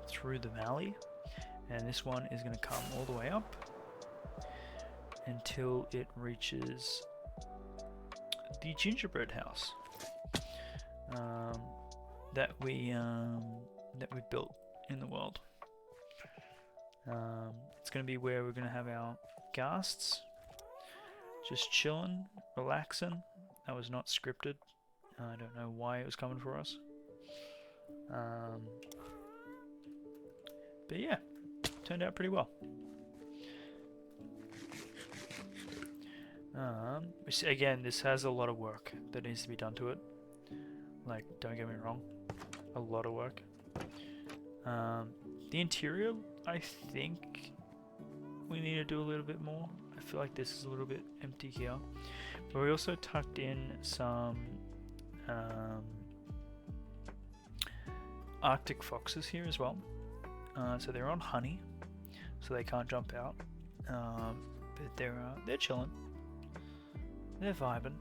through the valley, and this one is going to come all the way up until it reaches the gingerbread house that we built in the world. It's going to be where we're going to have our ghasts just chilling, relaxing. That was not scripted. I don't know why it was coming for us. But yeah, turned out pretty well. Again, this has a lot of work that needs to be done to it. Like, don't get me wrong, a lot of work. The interior, I think, we need to do a little bit more. I feel like this is a little bit empty here. But we also tucked in some Arctic foxes here as well. So they're on honey, so they can't jump out. But they're chilling. They're vibing.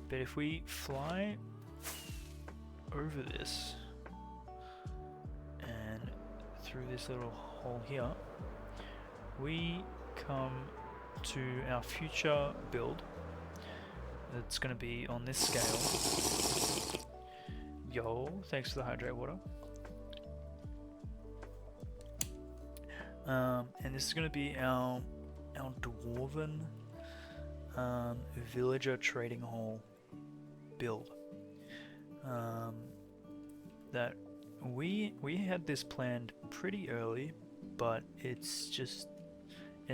But if we fly over this and through this little hole here, we come to our future build that's going to be on this scale. Yo, thanks for the hydrate water. And this is going to be our dwarven villager trading hall build. That we had this planned pretty early, but it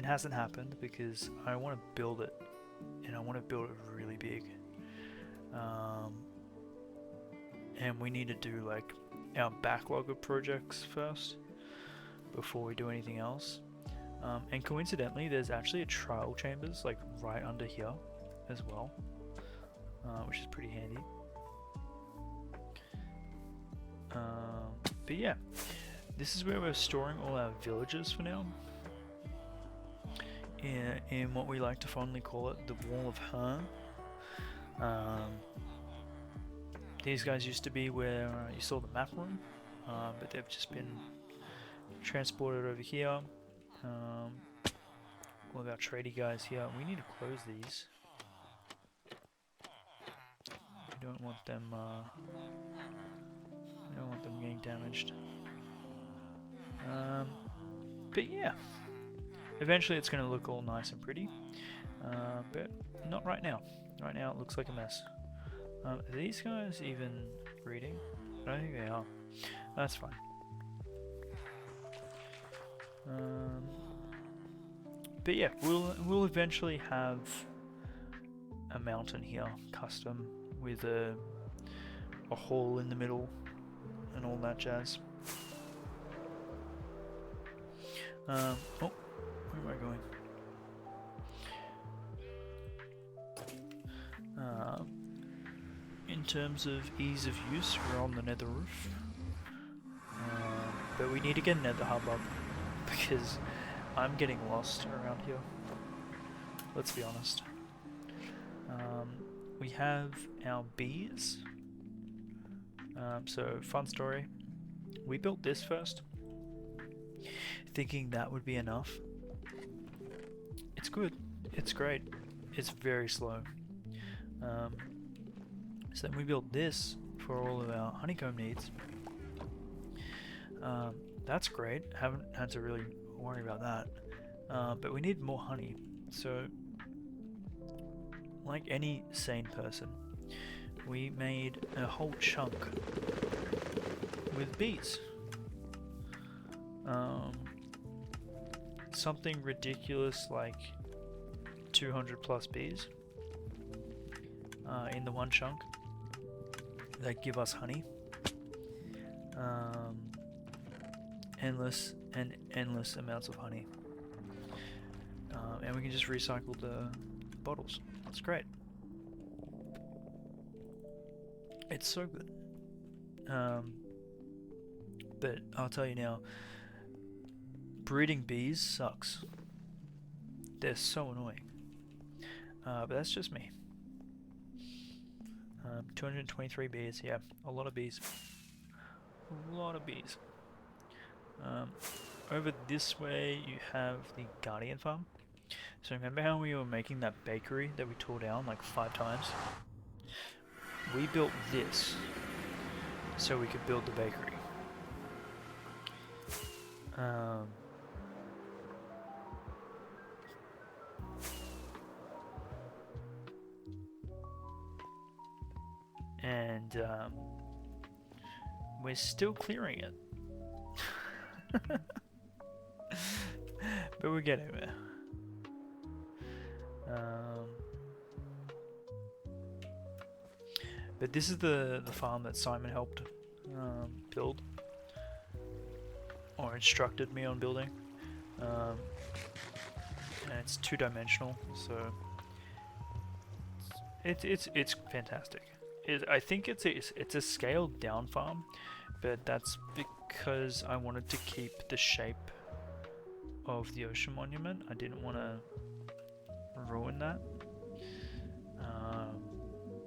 hasn't happened because I want to build it, and I want to build it really big. And we need to do like our backlog of projects first before we do anything else. And coincidentally, there's actually a trial chambers like right under here as well, which is pretty handy. But yeah, this is where we're storing all our villagers for now. In what we like to fondly call it, the Wall of Her. These guys used to be where you saw the map room, but they've just been transported over here. All of our tradie guys here. We need to close these. We don't want them. We don't want them getting damaged. But yeah, eventually it's going to look all nice and pretty. But not right now. Right now it looks like a mess. Are these guys even breeding? I don't think they are. That's fine. But yeah, we'll eventually have a mountain here, custom, with a hole in the middle and all that jazz. Oh, where am I going? In terms of ease of use, we're on the nether roof. But we need to get nether hub up because I'm getting lost around here. Let's be honest. We have our bees. So, fun story. We built this first, thinking that would be enough. It's good. It's great. It's very slow. So then we built this for all of our honeycomb needs. That's great. Haven't had to really worry about that. But we need more honey. So, like any sane person, we made a whole chunk with bees. Something ridiculous like 200 plus bees in the one chunk that give us honey. Endless amounts of honey. And we can just recycle the bottles. It's great. It's so good. But I'll tell you now, breeding bees sucks. They're so annoying. But that's just me. 223 bees, yeah, a lot of bees. A lot of bees. Over this way you have the Guardian farm. So remember how we were making that bakery that we tore down like 5 times? We built this so we could build the bakery. And we're still clearing it. But we're getting there. But this is the farm that Simon helped build. or instructed me on building. And it's two-dimensional, so it's fantastic. I think it's a scaled down farm, but that's because I wanted to keep the shape of the ocean monument. I didn't want to ruin that.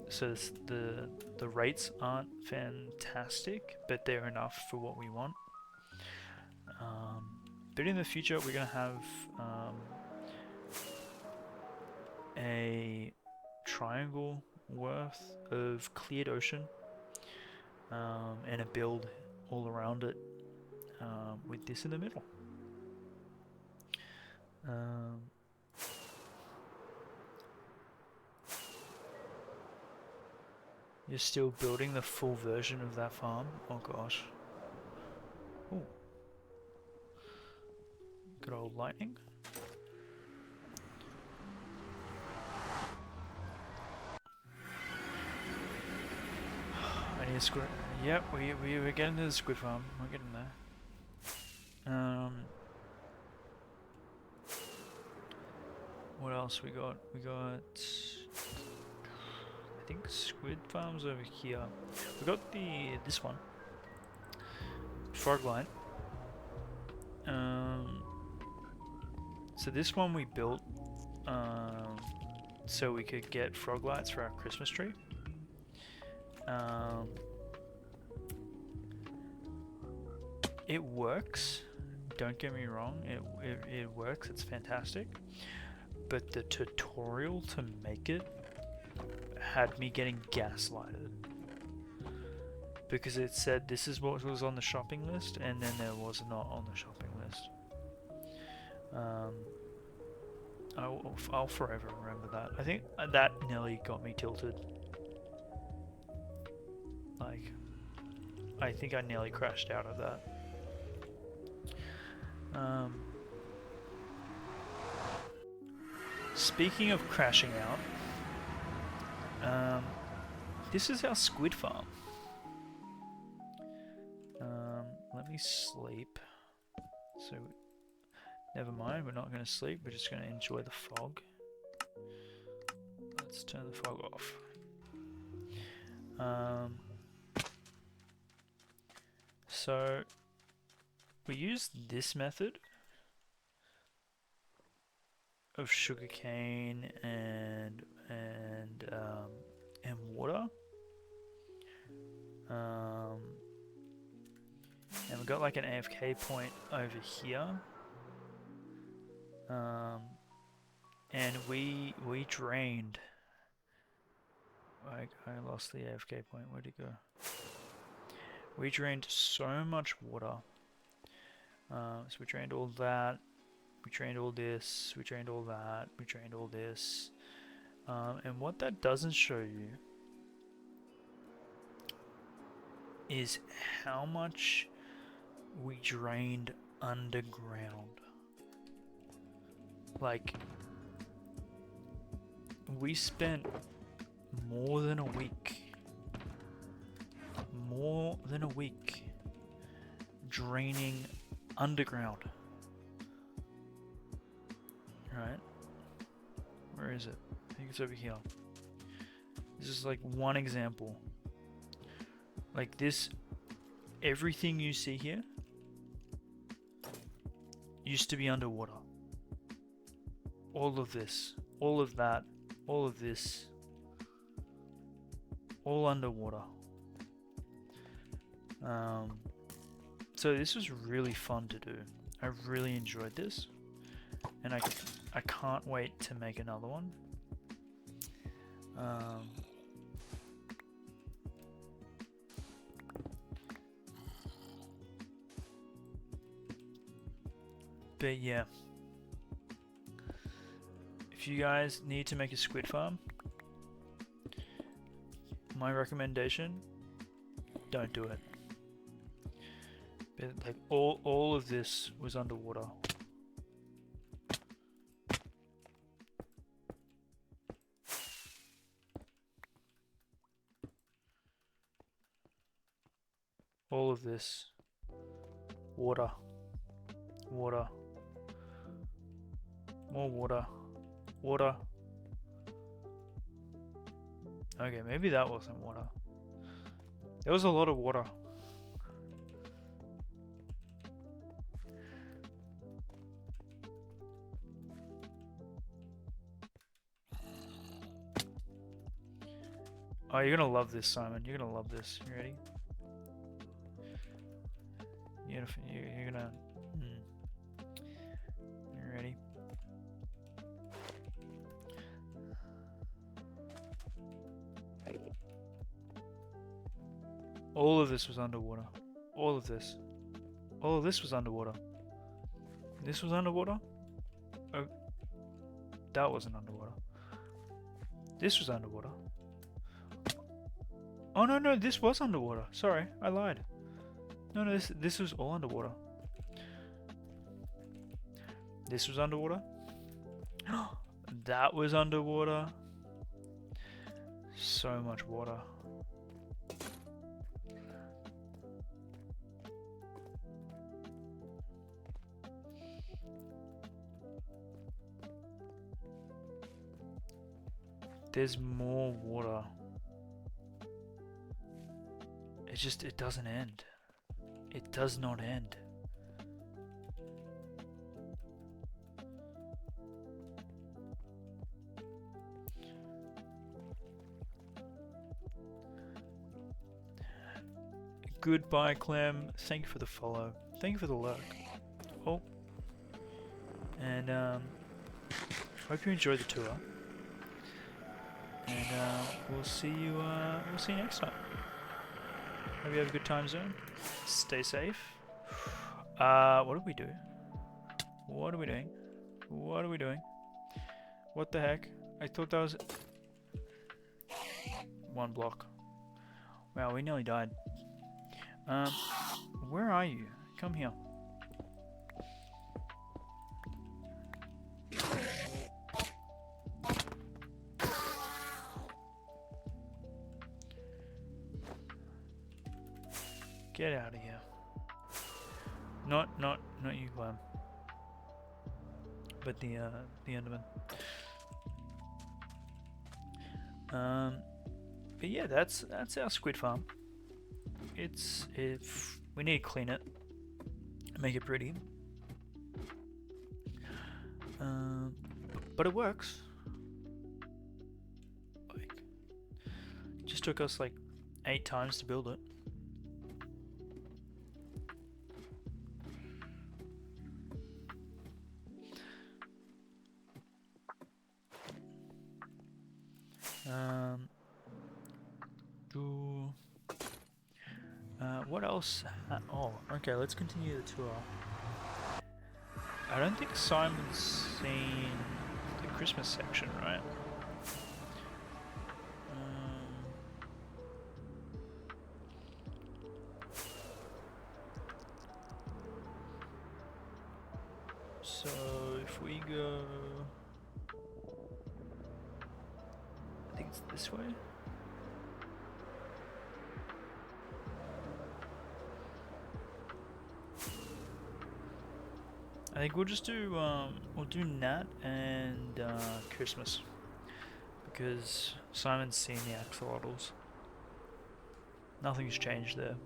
So the rates aren't fantastic, but they're enough for what we want. But in the future, we're gonna have a triangle worth of cleared ocean, and a build all around it, with this in the middle. You're still building the full version of that farm? Oh gosh. Ooh. Good old lightning. I need a squid. Yep, we're getting to the squid farm. We're getting there. What else we got? We got, I think, squid farms over here. We got this one, frog line. So this one we built so we could get frog lights for our Christmas tree. It works. Don't get me wrong. It works. It's fantastic. But the tutorial to make it had me getting gaslighted, because it said this is what was on the shopping list, and then there was not on the shopping list. I'll forever remember that. I think that nearly got me tilted. Like, I think I nearly crashed out of that. Speaking of crashing out, this is our squid farm. Let me sleep. So, never mind, we're not going to sleep, we're just going to enjoy the fog. Let's turn the fog off. So, we use this method of sugarcane and water. And we've got like an AFK point over here. And we drained. I lost the AFK point. Where'd it go? We drained so much water. So we drained all that. We drained all this. We drained all that. We drained all this. And what that doesn't show you is how much we drained underground. Like, we spent more than a week draining underground. Right? Where is it? I think it's over here. This is like one example. Like this, everything you see here used to be underwater. All of this, all of that, all of this, all underwater. So this was really fun to do. I really enjoyed this, and I can't wait to make another one. But yeah, if you guys need to make a squid farm, my recommendation, don't do it. But like all of this was underwater. All of this water. Water. More water. Water. Okay, maybe that wasn't water. There was a lot of water. Oh, you're gonna love this, Simon. You're gonna love this. You ready? You're gonna. You ready? All of this was underwater. All of this. All of this was underwater. This was underwater? Oh, that wasn't underwater. This was underwater. Oh no, no, this was underwater. Sorry, I lied. No, no, this was all underwater. This was underwater. That was underwater. So much water. There's more water. It doesn't end. It does not end. Goodbye, Clem. Thank you for the follow. Thank you for the lurk. Oh. And, hope you enjoyed the tour. And, we'll see you next time. Hope you have a good time zone. Stay safe. What did we do? What are we doing? What are we doing? What the heck? I thought that was... one block. Wow, we nearly died. Where are you? Come here. Get out of here. Not you, Clem. But the Enderman. But yeah, that's our squid farm. We need to clean it, make it pretty. But it works. Like, it just took us like 8 times to build it. What else? Oh, okay, let's continue the tour. I don't think Simon's seen the Christmas section, right? So if we go... I think it's this way? I think we'll just do Nat and Christmas, because Simon's seen the axolotls. Nothing's changed there.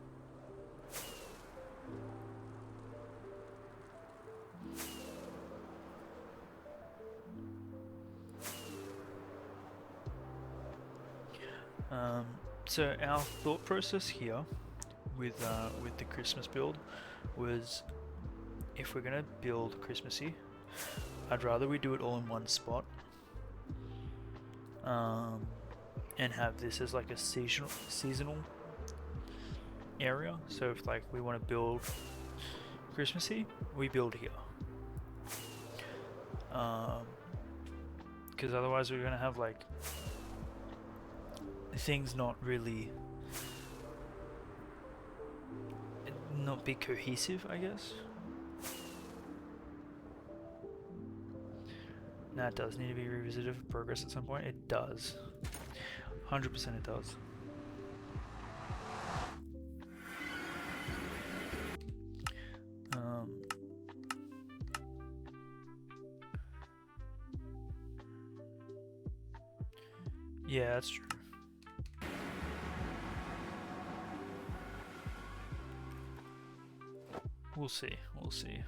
So our thought process here with the Christmas build was, if we're gonna build Christmassy, I'd rather we do it all in one spot, and have this as like a seasonal area. So if like we want to build Christmassy, we build here, because otherwise we're gonna have like things not be cohesive, I guess. Now it does need to be revisited for progress at some point. It does. 100% it does. Yeah, that's true. We'll see. We'll see.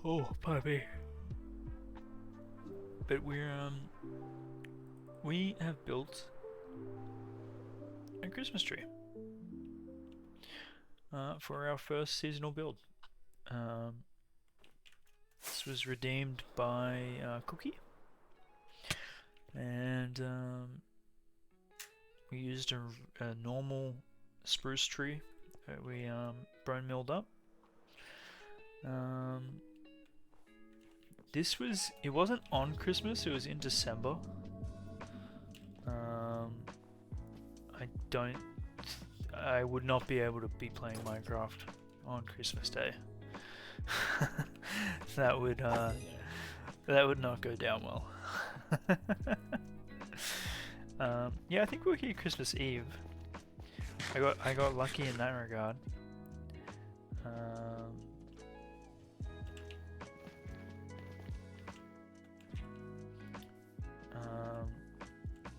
Oh, pardon me. But we have built a Christmas tree for our first seasonal build. This was redeemed by Cookie, and we used a normal spruce tree that we bone milled up. It wasn't on Christmas, it was in December. I would not be able to be playing Minecraft on Christmas Day. that would not go down well. Yeah, I think we're here Christmas Eve. I got lucky in that regard.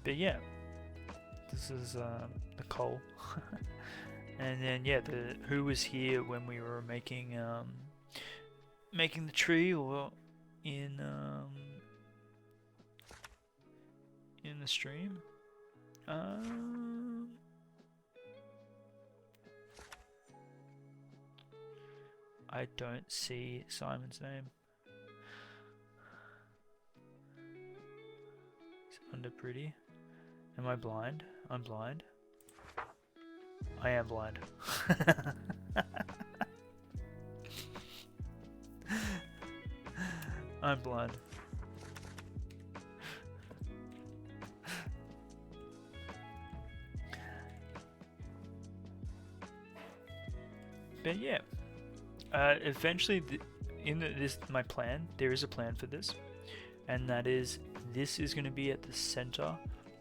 But yeah, this is Nicole. And then yeah, who was here when we were making the tree, or in the stream? I don't see Simon's name. It's under pretty. Am I blind? I'm blind. I am blind. I'm blind. But yeah, eventually, my plan, there is a plan for this, and that is this is going to be at the center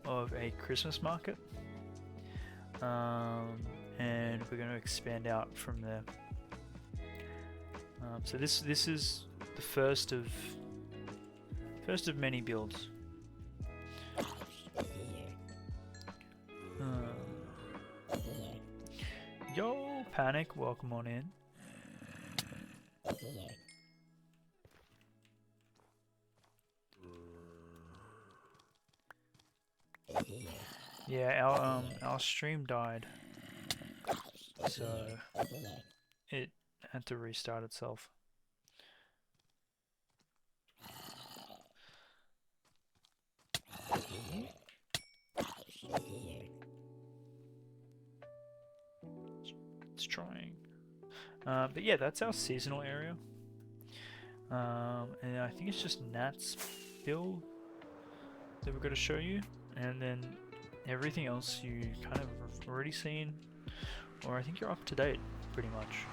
of a Christmas market, and we're going to expand out from there. So this is the first of many builds. Yo, Panic, welcome on in. Yeah, our stream died, so it had to restart itself. It's trying. But yeah, that's our seasonal area. And I think it's just Nat's build that we're going to show you, and then everything else you kind of have already seen, or I think you're up to date pretty much.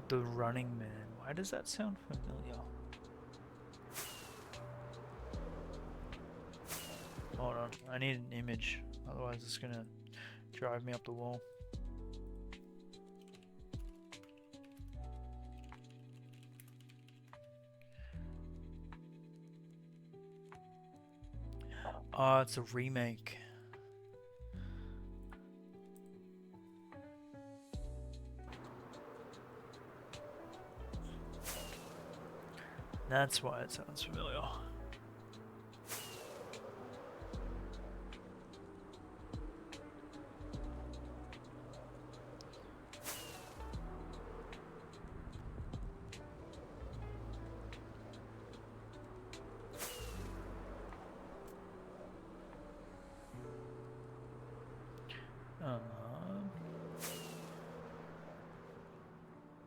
The Running Man. Why does that sound familiar? Hold on, I need an image, otherwise it's gonna drive me up the wall. Oh, it's a remake. That's why it sounds familiar.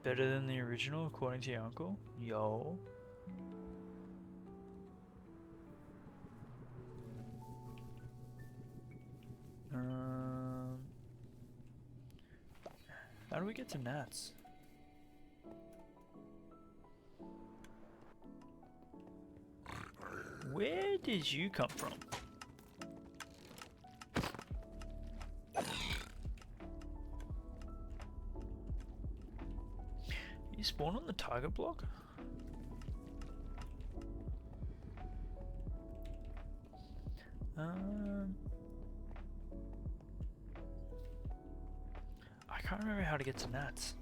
Better than the original, according to your uncle? Yo. How do we get to gnats? Where did you come from? You spawn on the target block? I can't remember how to get to gnats.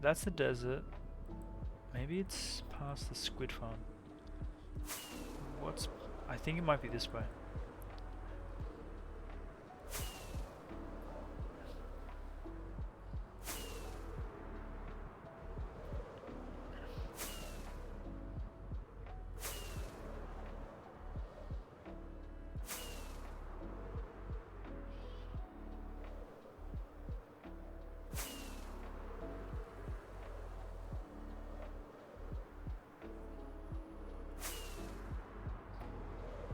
That's the desert. Maybe it's past the squid farm. I think it might be this way.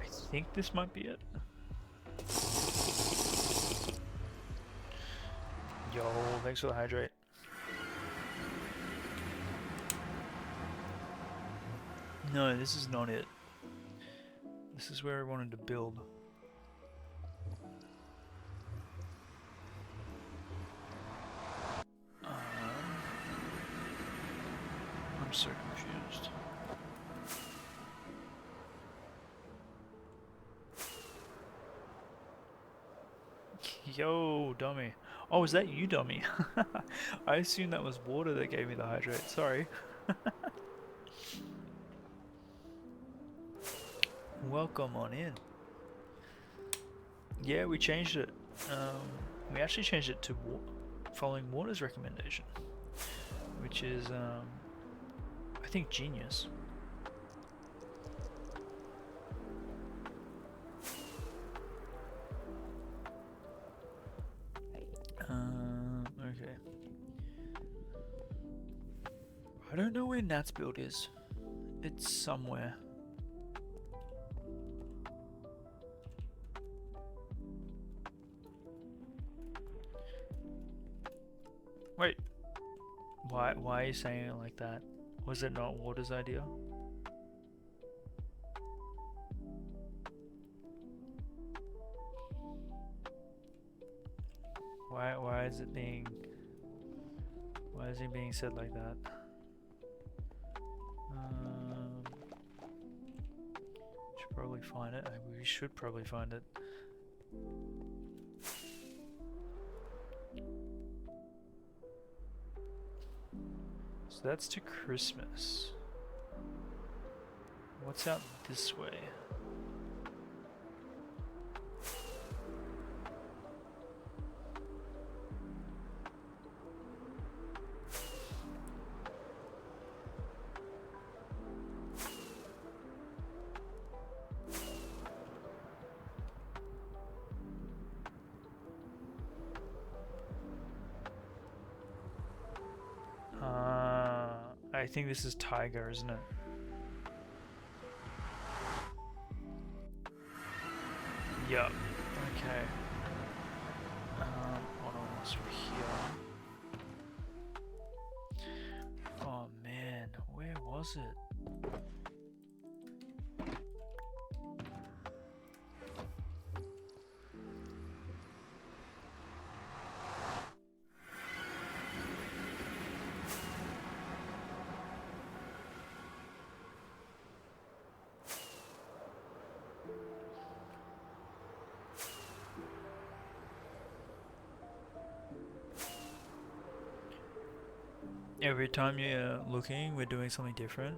I think this might be it. Yo, thanks for the hydrate. No, this is not it. This is where I wanted to build. I'm so confused. Yo, dummy. Oh, is that you, dummy? I assumed that was water that gave me the hydrate. Sorry. Welcome on in. Yeah, we changed it. We actually changed it to following water's recommendation, which is, I think, genius. Okay. I don't know where Nat's build is. It's somewhere. Wait. Why are you saying it like that? Was it not Water's idea? Why is it being said like that? Should probably find it. We should probably find it. So that's to Christmas. What's out this way? I think this is Tiger, isn't it? Yup. Okay. What else we're here? Oh man, where was it? Every time you're looking, we're doing something different.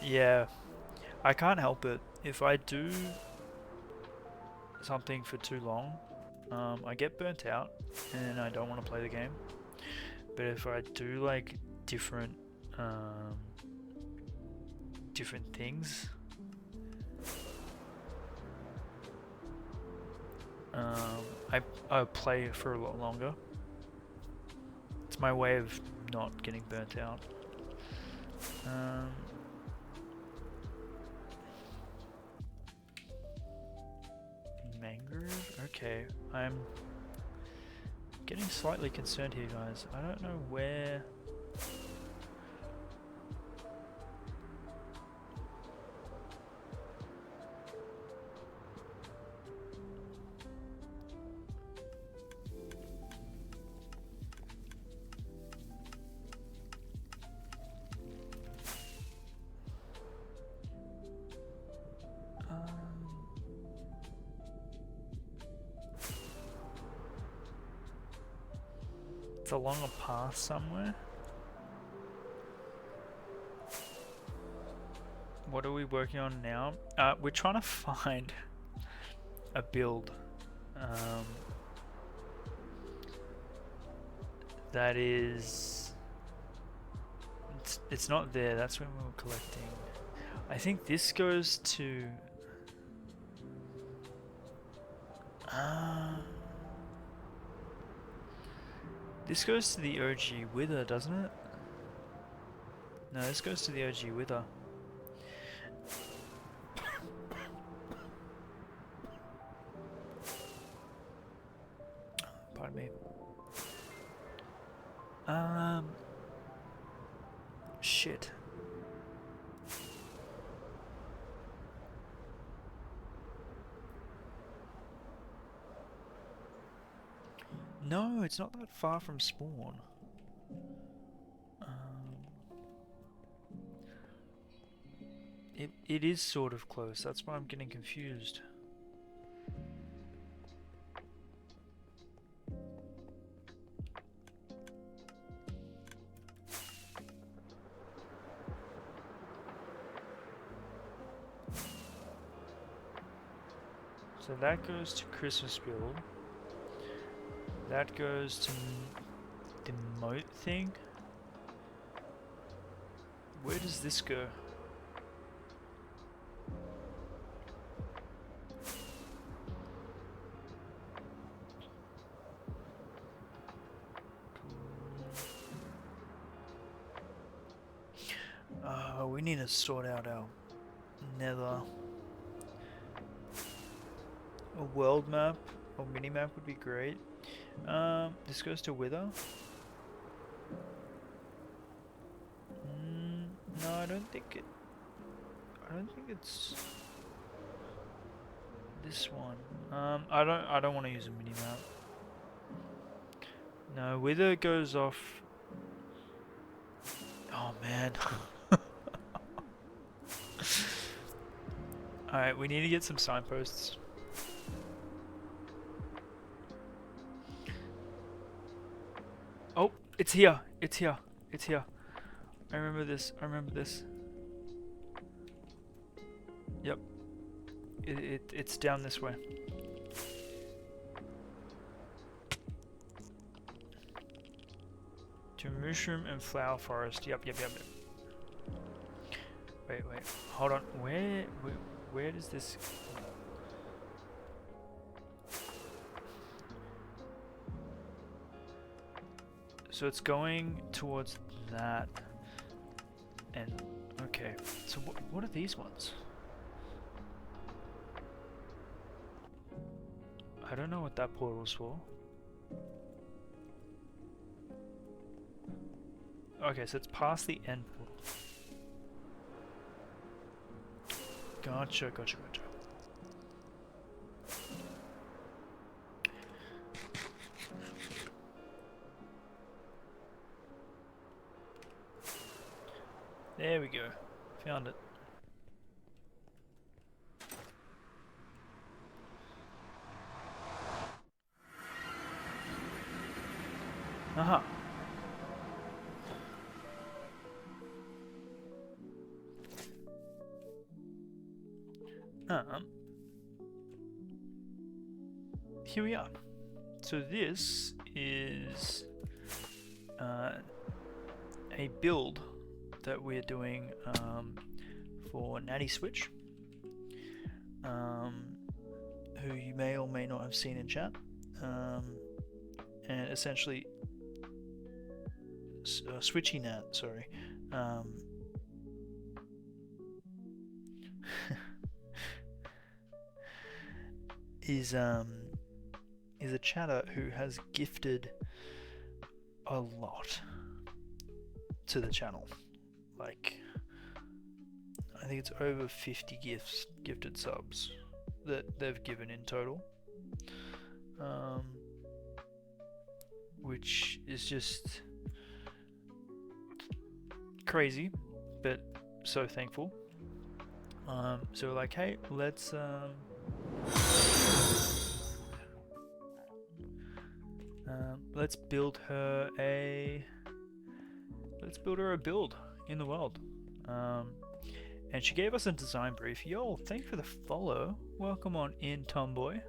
Yeah, I can't help it. If I do something for too long, I get burnt out and I don't want to play the game. But if I do like different things, I'll play for a lot longer. It's my way of not getting burnt out. Mangrove? Okay, I'm getting slightly concerned here, guys. I don't know where... It's along a path somewhere. What are we working on now? We're trying to find a build that is... It's not there, that's when we were collecting. I think this goes to... This goes to the OG Wither, doesn't it? No, this goes to the OG Wither. Pardon me. Shit. No, it's not that far from spawn. It is sort of close, that's why I'm getting confused. So that goes to Christmas build. That goes to the moat thing. Where does this go? We need to sort out our nether. A world map or mini map would be great. This goes to Wither. No, I don't think it's this one. I don't want to use a mini map. No, Wither goes off. Oh man. Alright, we need to get some signposts. Oh, it's here. It's here. It's here. I remember this. I remember this. Yep. It's down this way. To mushroom and flower forest. Yep. Wait. Hold on. Where does this... So it's going towards that. And okay. So what are these ones? I don't know what that portal's for. Okay, so it's past the end portal. Gotcha. There we go. Found it. Aha. Here we are. So this is a build that we're doing for Natty Switch, who you may or may not have seen in chat, and essentially Switchy Nat, sorry. is a chatter who has gifted a lot to the channel. Like, I think it's over 50 gifted subs that they've given in total, which is just crazy, but so thankful. So we're like, hey, let's build her a build in the world. And she gave us a design brief. Yo, thank you for the follow. Welcome on in, Tomboy.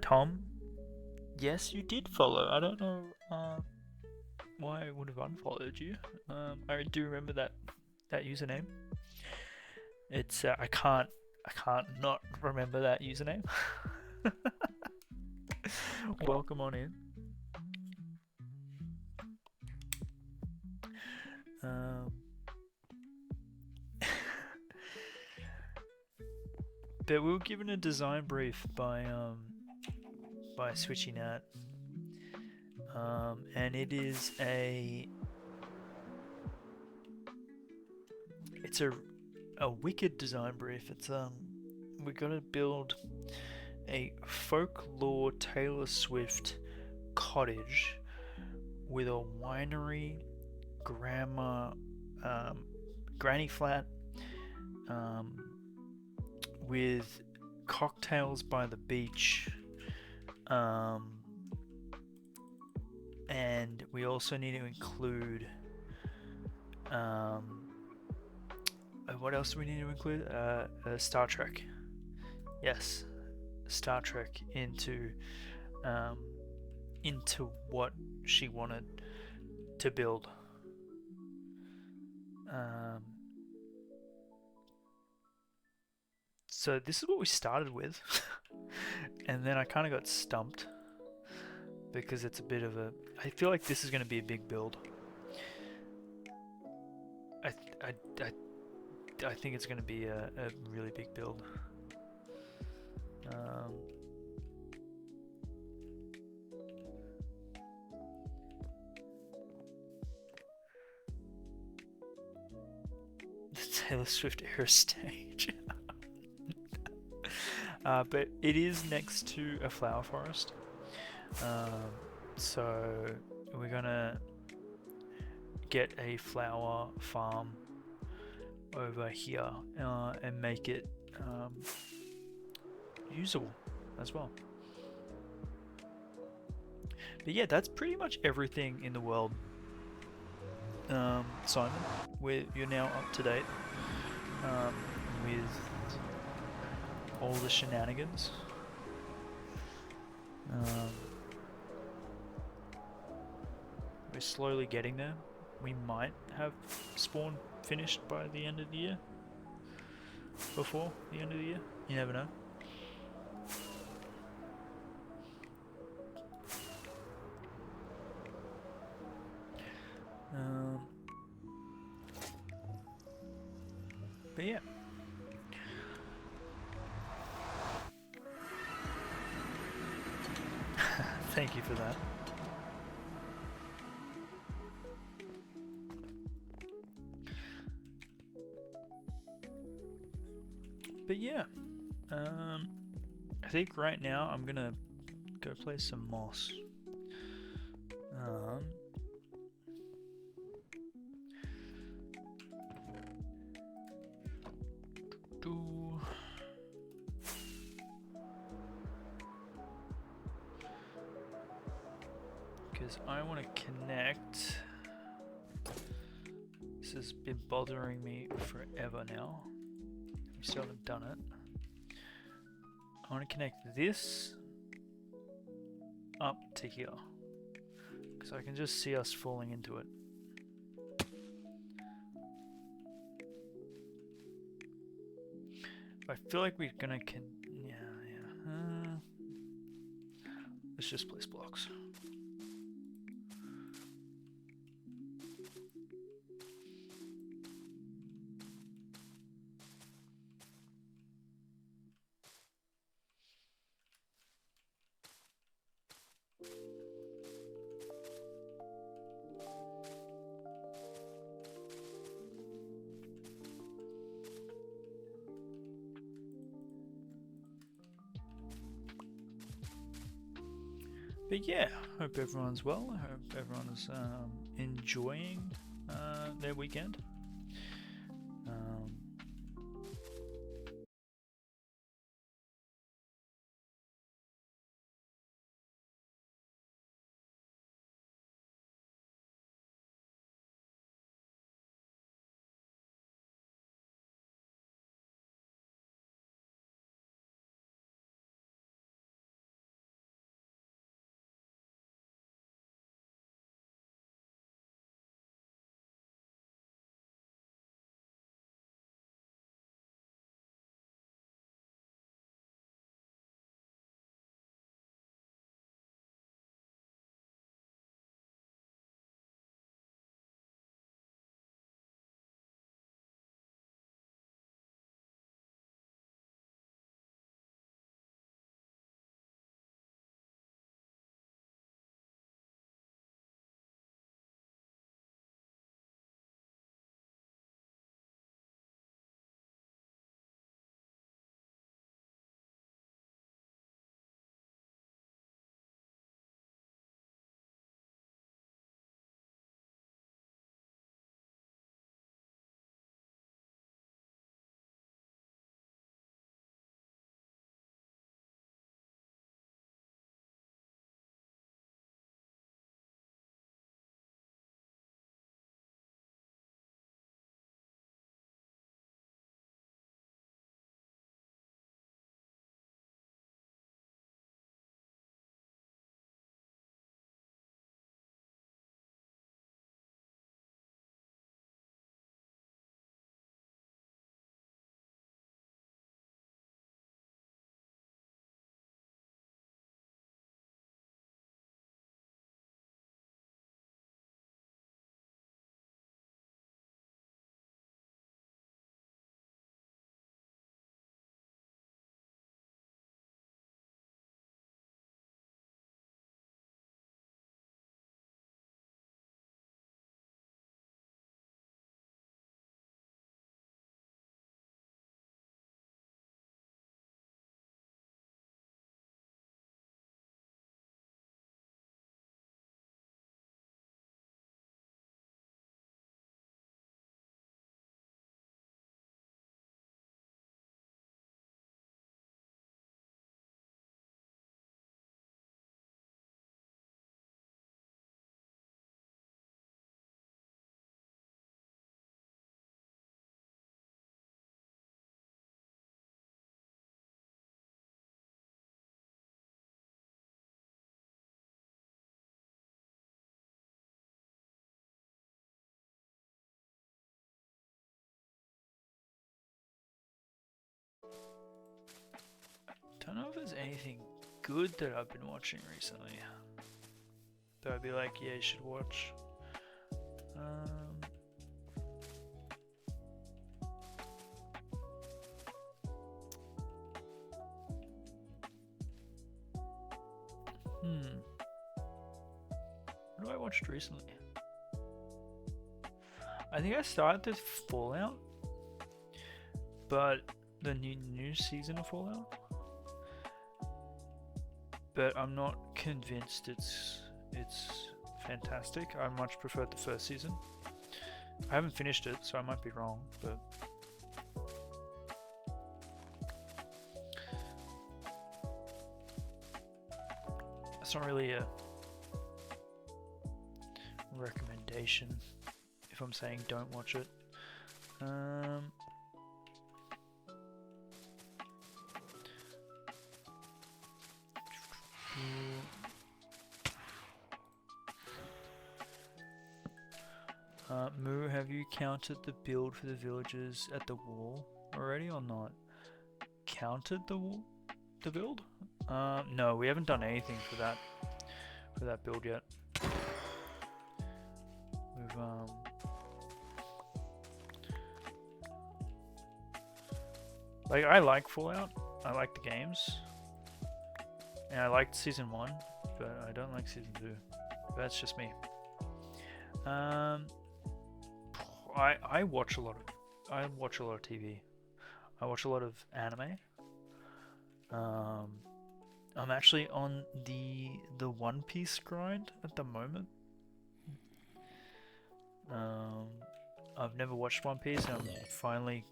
Tom, yes, you did follow. I don't know why I would have unfollowed you. I do remember that username. It's I can't not remember that username. Welcome on in. But we were given a design brief by Switchy Nat, and it's a wicked design brief. It's we gotta build a folklore Taylor Swift cottage with a winery, grandma, granny flat, with cocktails by the beach, and we also need to include what else do we need to include? Star Trek. Yes, Star Trek into what she wanted to build. So this is what we started with, and then I kind of got stumped because it's a bit of a. I feel like this is going to be a big build. I think it's going to be a really big build. The Taylor Swift era stage. But it is next to a flower forest, so we're gonna get a flower farm over here and make it usable as well. But yeah, that's pretty much everything in the world. Simon, you're now up to date with all the shenanigans. We're slowly getting there. We might have spawn finished by the end of the year. Before the end of the year. You never know. But yeah. Thank you for that. But yeah, I think right now I'm gonna go play some Moss. Because I want to connect. This has been bothering me forever now. We still haven't done it. I want to connect this up to here. Because I can just see us falling into it. I feel like we're gonna let's just place blocks. But yeah, hope everyone's well. I hope everyone's enjoying their weekend. Don't know if there's anything good that I've been watching recently that I'd be like, yeah, you should watch. What have I watched recently? I think I started this Fallout, but the new season of Fallout. But I'm not convinced it's fantastic. I much preferred the first season. I haven't finished it, so I might be wrong, but that's not really a recommendation if I'm saying don't watch it. Moo, have you counted the build for the villagers at the wall already or not? Counted the wall, the build? No, we haven't done anything for that build yet. We've like, I like Fallout. I like the games, and I liked Season 1, but I don't like Season 2. That's just me. I watch a lot of TV. I watch a lot of anime. I'm actually on the One Piece grind at the moment. I've never watched One Piece, and I'm finally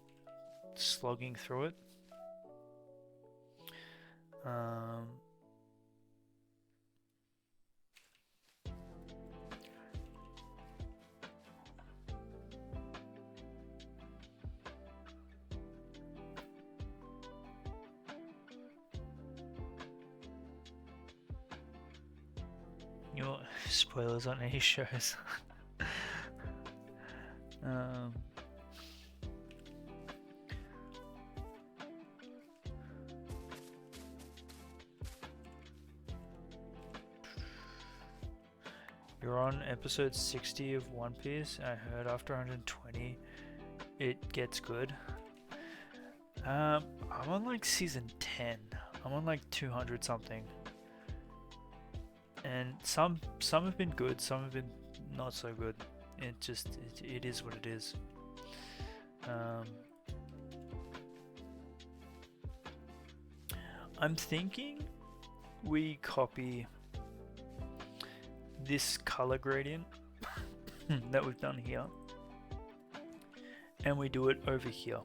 slogging through it. You know, spoilers on any shows. You're on episode 60 of One Piece. I heard after 120 it gets good. I'm on like season 10. I'm on like 200 something. And some have been good, some have been not so good. It is what it is. I'm thinking we copy this color gradient that we've done here, and we do it over here.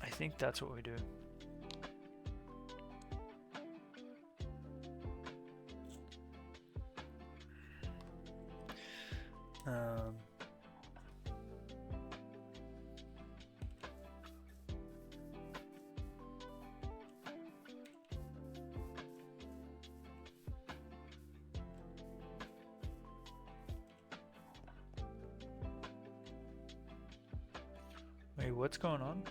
I think that's what we do. Wait, what's going on?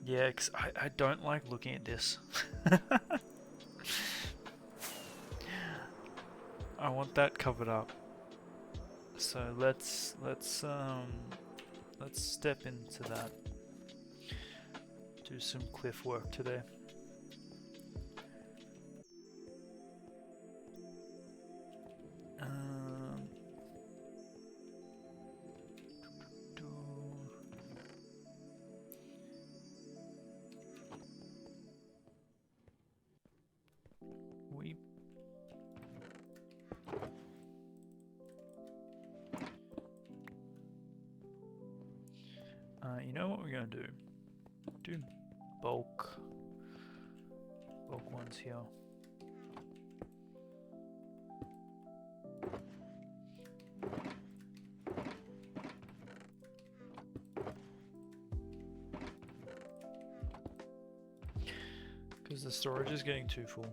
Yeah, because I don't like looking at this. I want that covered up. So let's step into that. Do some cliff work today. You know what we're gonna do? Do bulk ones here. Because the storage is getting too full,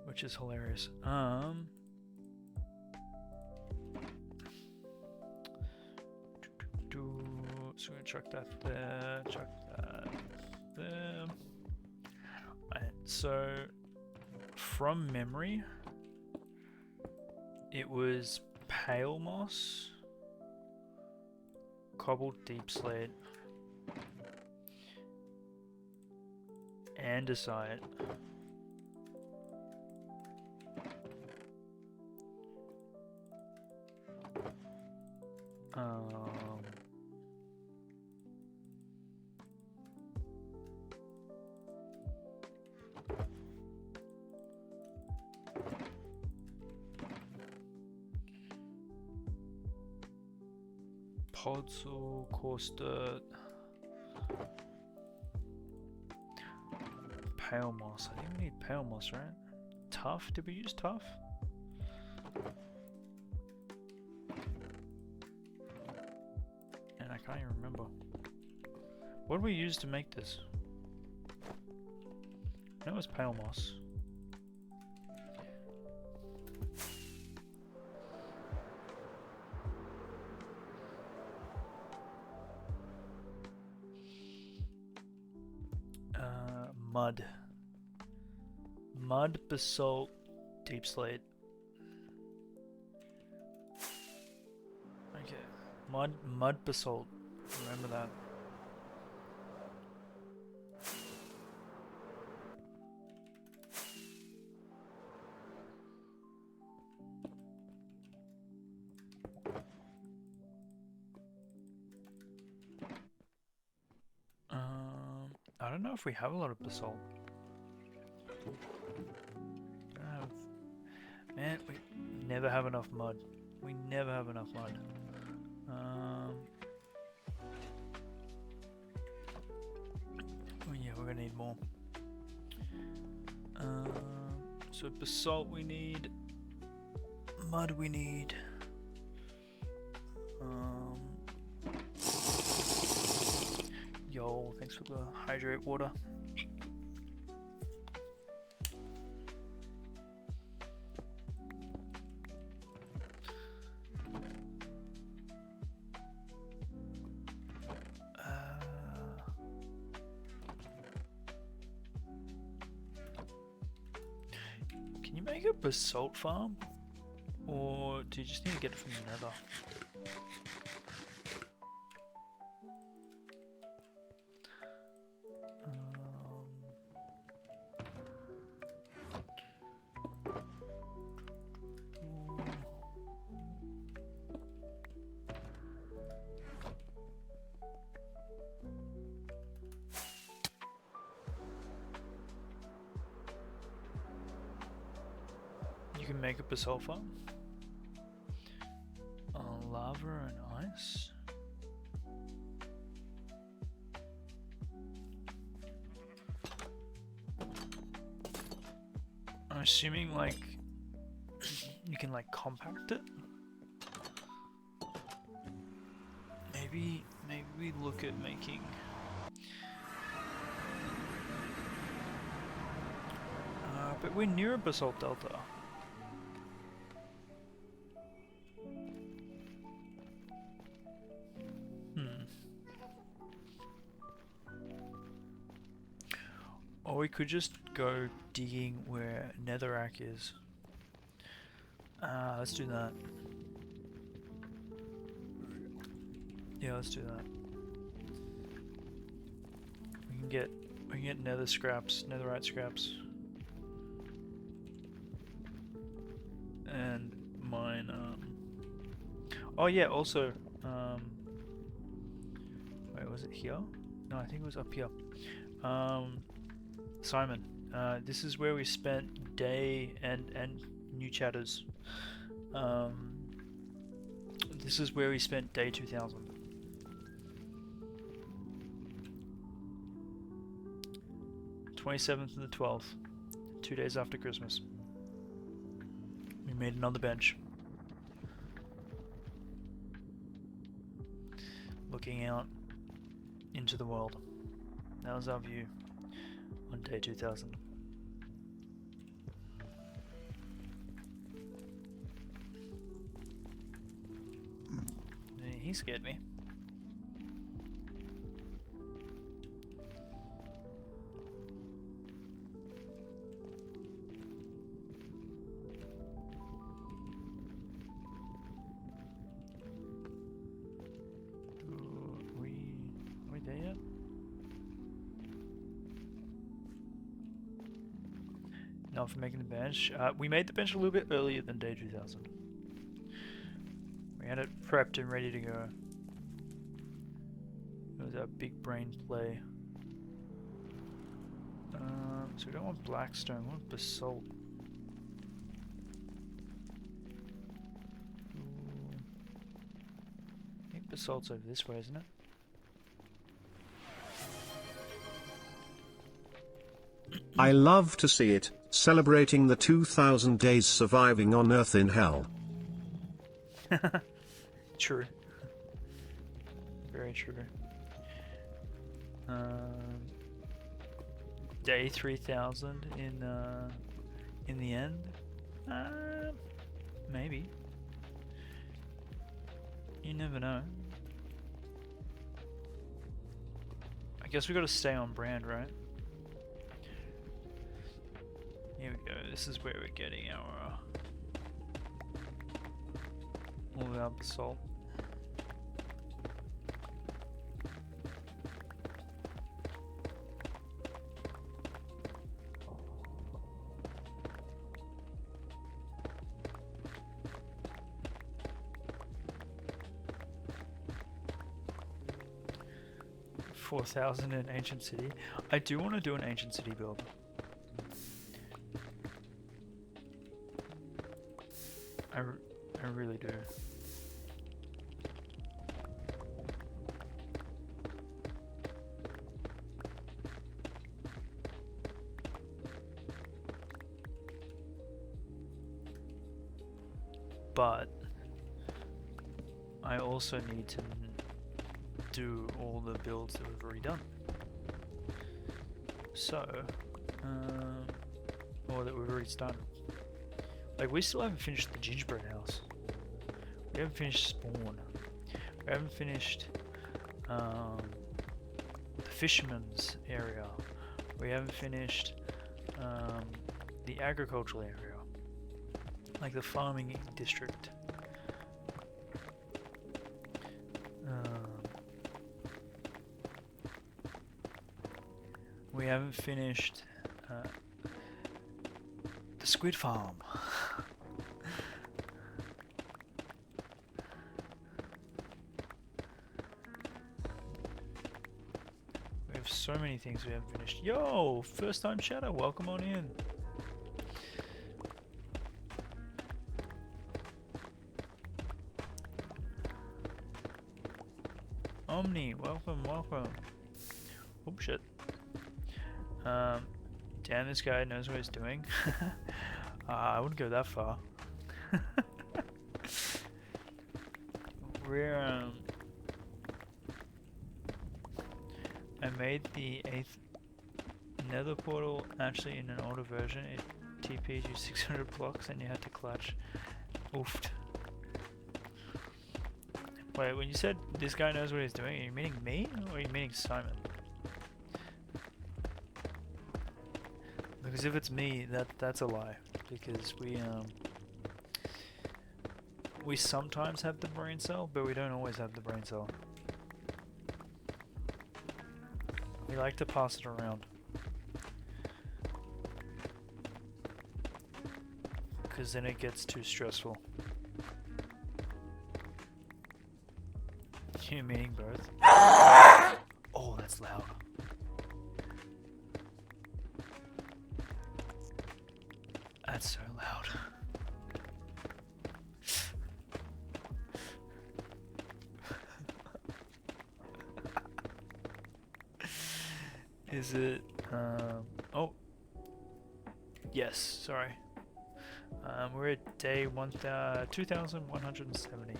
which is hilarious. So we're gonna chuck that there, chuck that there. Right, so from memory, it was pale moss, cobbled deep slate, andesite, podzol, coarse dirt, pale moss. I think we need pale moss, right? Tough? Did we use tough? And I can't even remember. What did we use to make this? That was pale moss. Mud. Mud, basalt, deep slate. Okay. Mud, basalt. Remember that. I don't know if we have a lot of basalt. Man, we never have enough mud. We never have enough mud. Oh yeah, we're gonna need more. So basalt we need. Mud we need. Yo, thanks for the hydrate water. Can you make a basalt farm? Or do you just need to get it from the nether? You can make a basalt farm. Lava and ice. I'm assuming like you can like compact it. Maybe we look at making but we're near a basalt delta. Or we could just go digging where netherrack is. Let's do that. Yeah, let's do that. We can get nether scraps, netherite scraps. And mine oh yeah, also wait, was it here? No, I think it was up here. Simon, this is where we spent day and new chatters. This is where we spent day 2000. 27th and the 12th, 2 days after Christmas. We made it on the bench. Looking out into the world. That was our view on day 2000. He scared me. Are we there yet? Not for making the bench. We made the bench a little bit earlier than day 2000. We had it prepped and ready to go. It was our big brain play. So we don't want blackstone, we want basalt. I think basalt's over this way, isn't it? I love to see it, celebrating the 2000 days surviving on Earth in hell. True. Very true. Day 3000 in the end? Maybe. You never know. I guess we gotta stay on brand, right? Here we go. This is where we're getting our all of our basalt. $4,000 in Ancient City. I do want to do an Ancient City build. I really do. But I also need to do all the builds that we've already done. So, or that we've already started. Like, we still haven't finished the gingerbread house. We haven't finished spawn. We haven't finished the fisherman's area. We haven't finished the agricultural area, like the farming district. We haven't finished the squid farm. We have so many things we haven't finished. Yo, first time chatter, welcome on in. Omni, welcome, welcome. Oh shit. Damn, this guy knows what he's doing. I wouldn't go that far. We're I made the 8th nether portal actually in an older version. It TP'd you 600 blocks and you had to clutch. Oofed. Wait, when you said this guy knows what he's doing, are you meaning me or are you meaning Simon? Because if it's me, that's a lie. Because we sometimes have the brain cell, but we don't always have the brain cell. We like to pass it around. Because then it gets too stressful. You meaning both? Oh, that's loud. That's so loud. Is it, oh. Yes, sorry. We're at day 2170.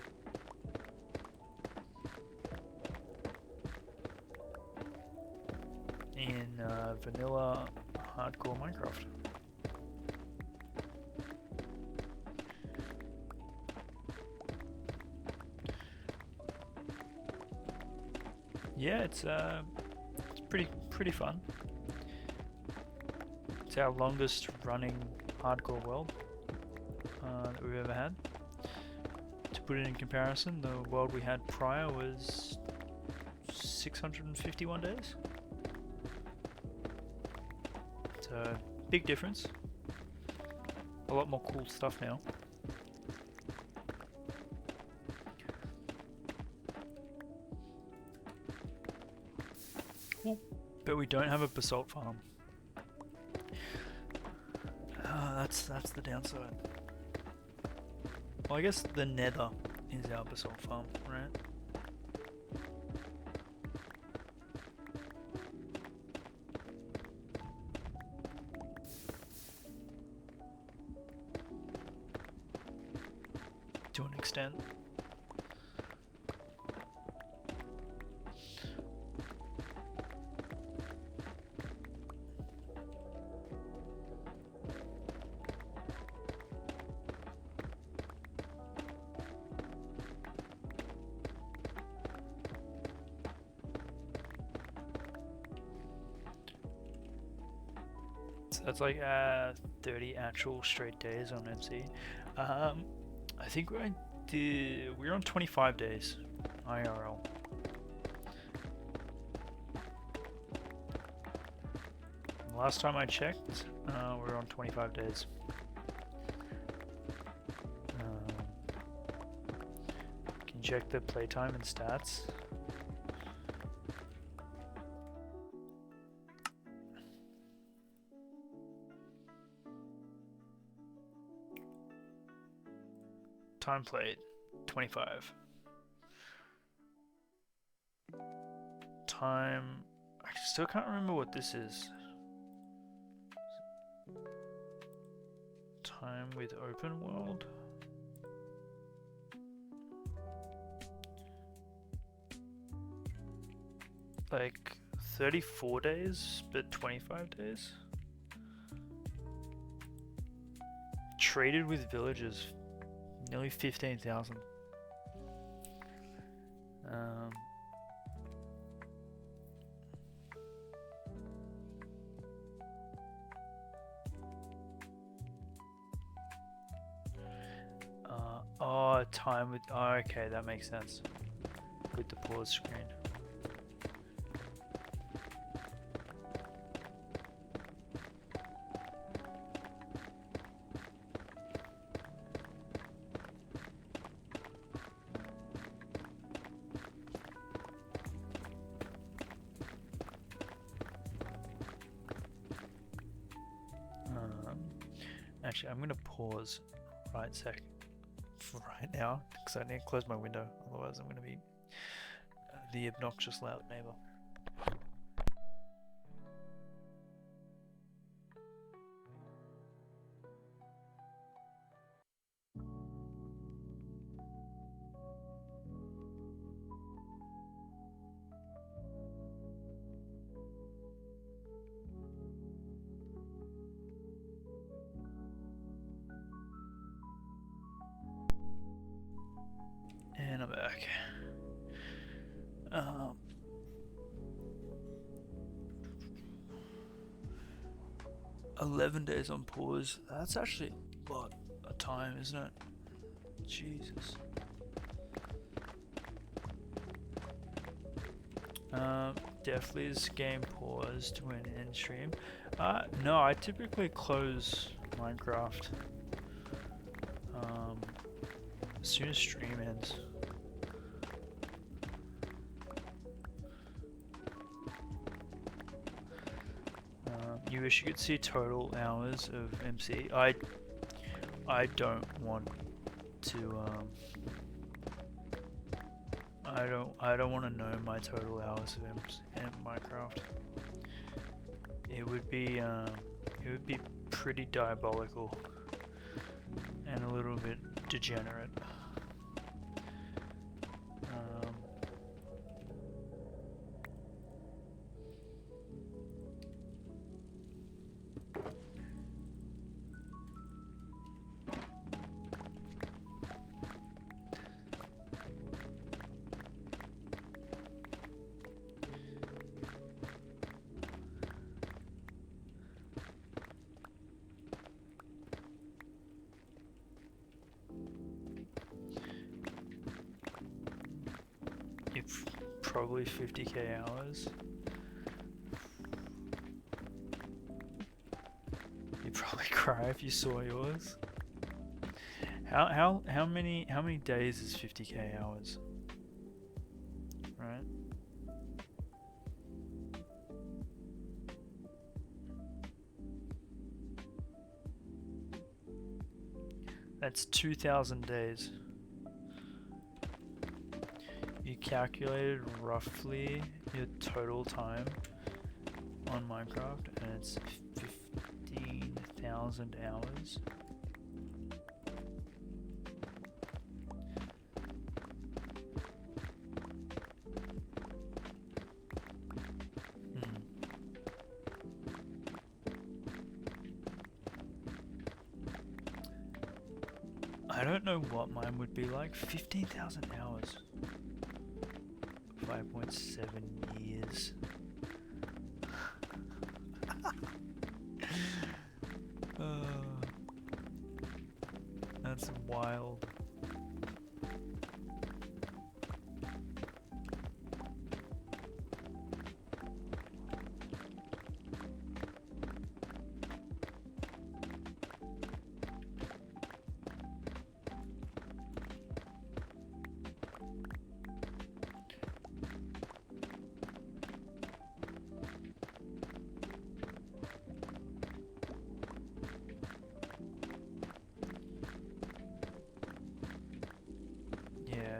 In vanilla hardcore Minecraft. Yeah, it's pretty fun. It's our longest running hardcore world that we've ever had. To put it in comparison, the world we had prior was 651 days. So, big difference. A lot more cool stuff now. Ooh, but we don't have a basalt farm. That's the downside. Well, I guess the nether is our basalt farm, right? to an extent. That's like 30 actual straight days on MC. I think we're on 25 days IRL. Last time I checked, we're on 25 days. Can check the playtime and stats. Time played, 25. Time, I still can't remember what this is. Time with open world. Like 34 days, but 25 days. Traded with villagers. Nearly 15,000. Oh, time with. Oh, okay, that makes sense. With the pause screen. Actually, I'm gonna pause right right now because I need to close my window. Otherwise, I'm gonna be the obnoxious loud neighbor. And I'm back. 11 days on pause. That's actually a lot of time, isn't it? Jesus. Definitely is game paused when in stream. No, I typically close Minecraft as soon as stream ends. You wish you could see total hours of MC. I don't want to I don't want to know my total hours of MC in Minecraft. It would be pretty diabolical and a little bit degenerate. Probably 50k hours. You'd probably cry if you saw yours. How many days is 50k hours? Right? That's 2,000 days. You calculated roughly your total time on Minecraft, and it's 15,000 hours. I don't know what mine would be like. 15,000 hours. 5.7 years. That's wild.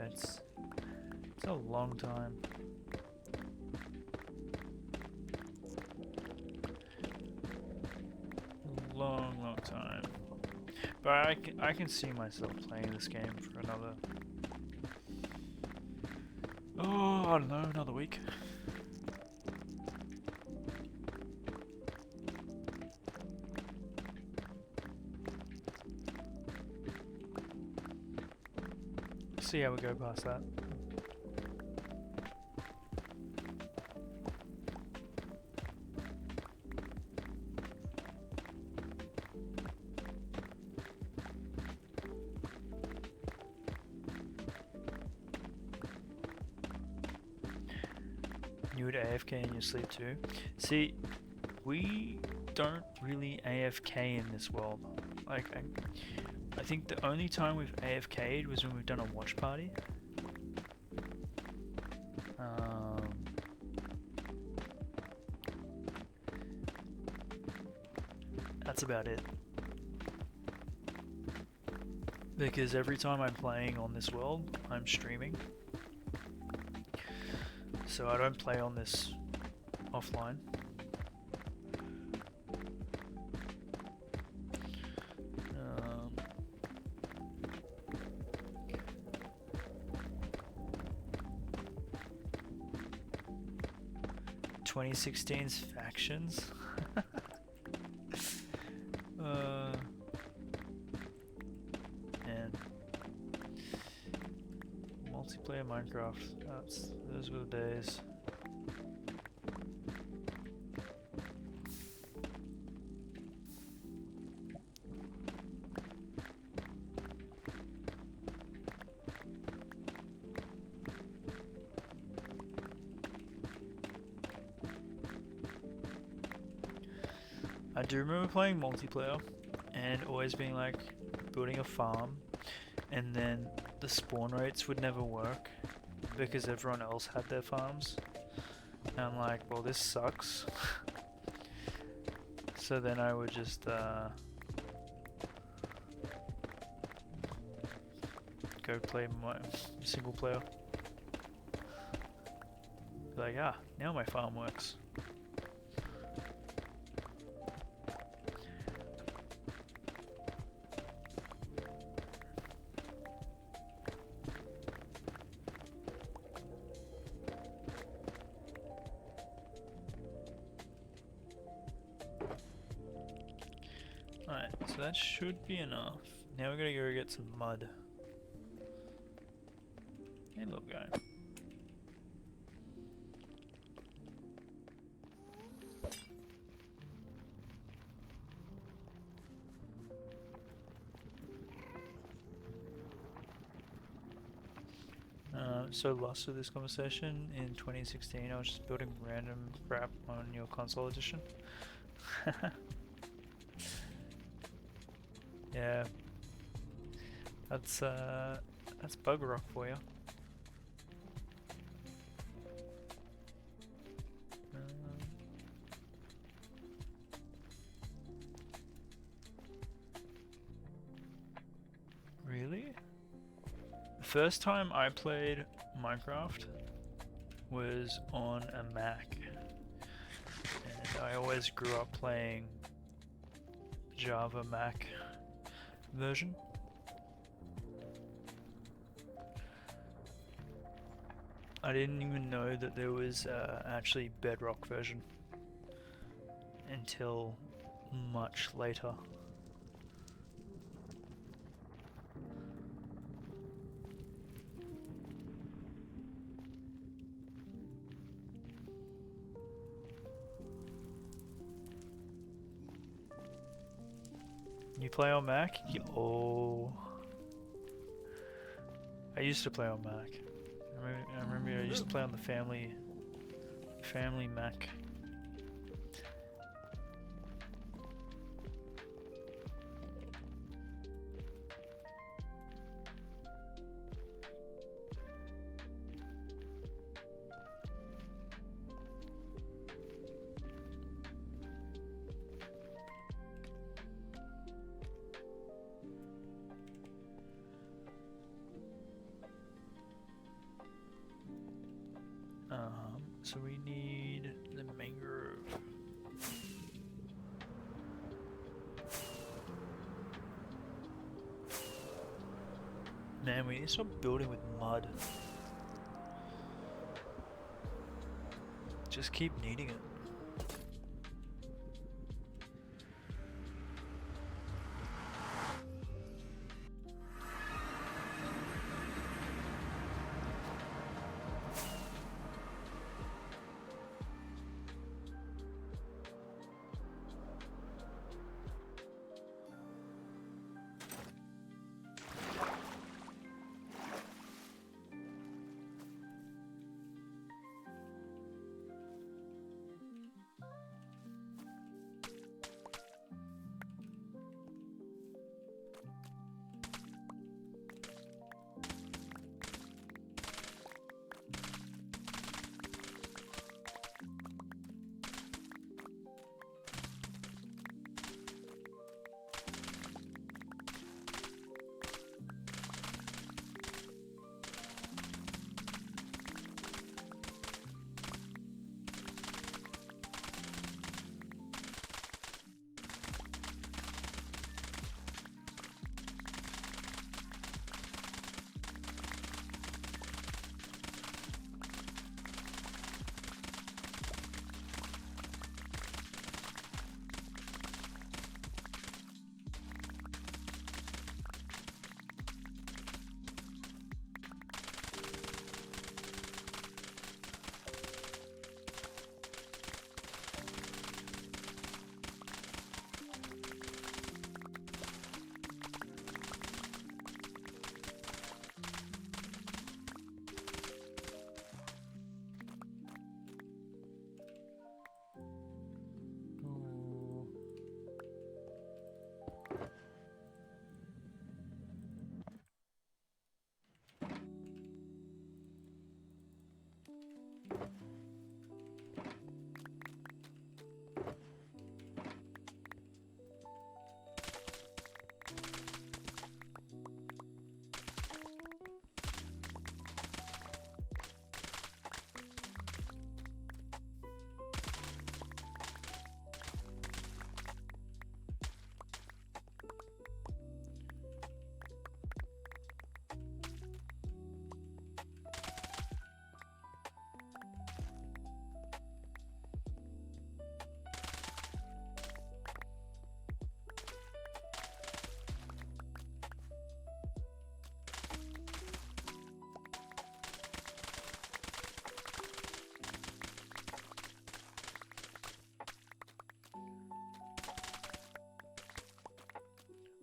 It's a long time. Long time. But I can see myself playing this game for another... Oh, I don't know, another week. See how we go past that. You would AFK in your sleep too? See, we don't really AFK in this world. Like, I think the only time we've AFK'd was when we've done a watch party. That's about it. Because every time I'm playing on this world, I'm streaming. So I don't play on this offline. 2016's factions. And multiplayer Minecraft. Those were the days. I do remember playing multiplayer and always being like building a farm, and then the spawn rates would never work because everyone else had their farms. And I'm like, well, this sucks. So then I would just go play my single player. Like, now my farm works. Alright, so that should be enough. Now we're gonna go get some mud. Hey, little guy. So lost with this conversation in 2016. I was just building random crap on your console edition. Yeah, that's bug rock for you. Really? The first time I played Minecraft was on a Mac, and I always grew up playing Java Mac version. I didn't even know that there was actually Bedrock version until much later. You play on Mac? Oh. I used to play on Mac. I remember I used to play on the family Mac. So we need the mangrove. Man, we need to stop building with mud. Just keep needing it.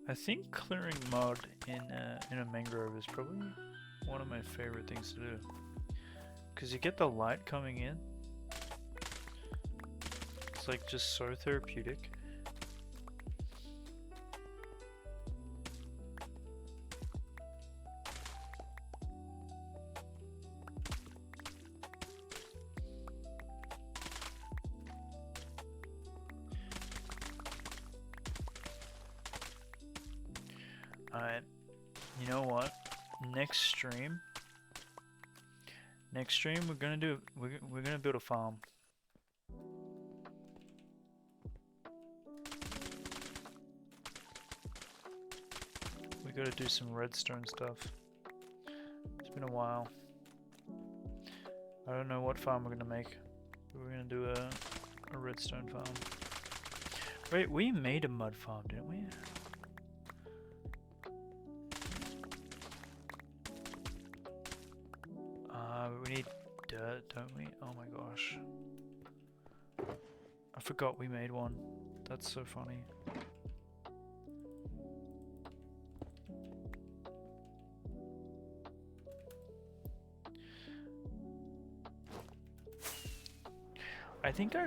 I think clearing mud in a mangrove is probably one of my favorite things to do. Because you get the light coming in. It's like just so therapeutic. Alright, you know what? Next stream we're gonna build a farm. We gotta do some redstone stuff. It's been a while. I don't know what farm we're gonna make, but we're gonna do a redstone farm. Wait, we made a mud farm, didn't we? We need dirt, don't we? Oh my gosh. I forgot we made one. That's so funny. I think I...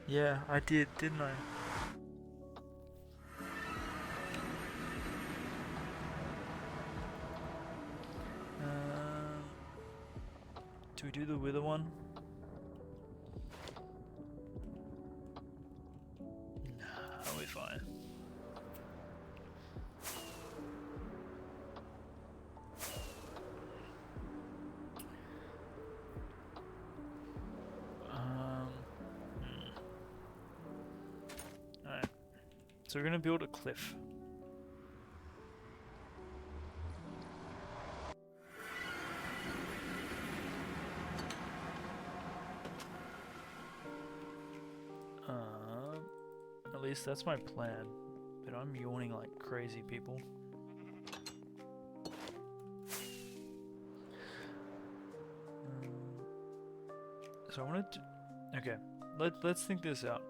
Yeah, I did, didn't I? Do we do the wither one? Nah, we're fine. Alright. So we're gonna build a cliff. At least that's my plan. But I'm yawning like crazy, people. So I wanted to... Okay, let's think this out.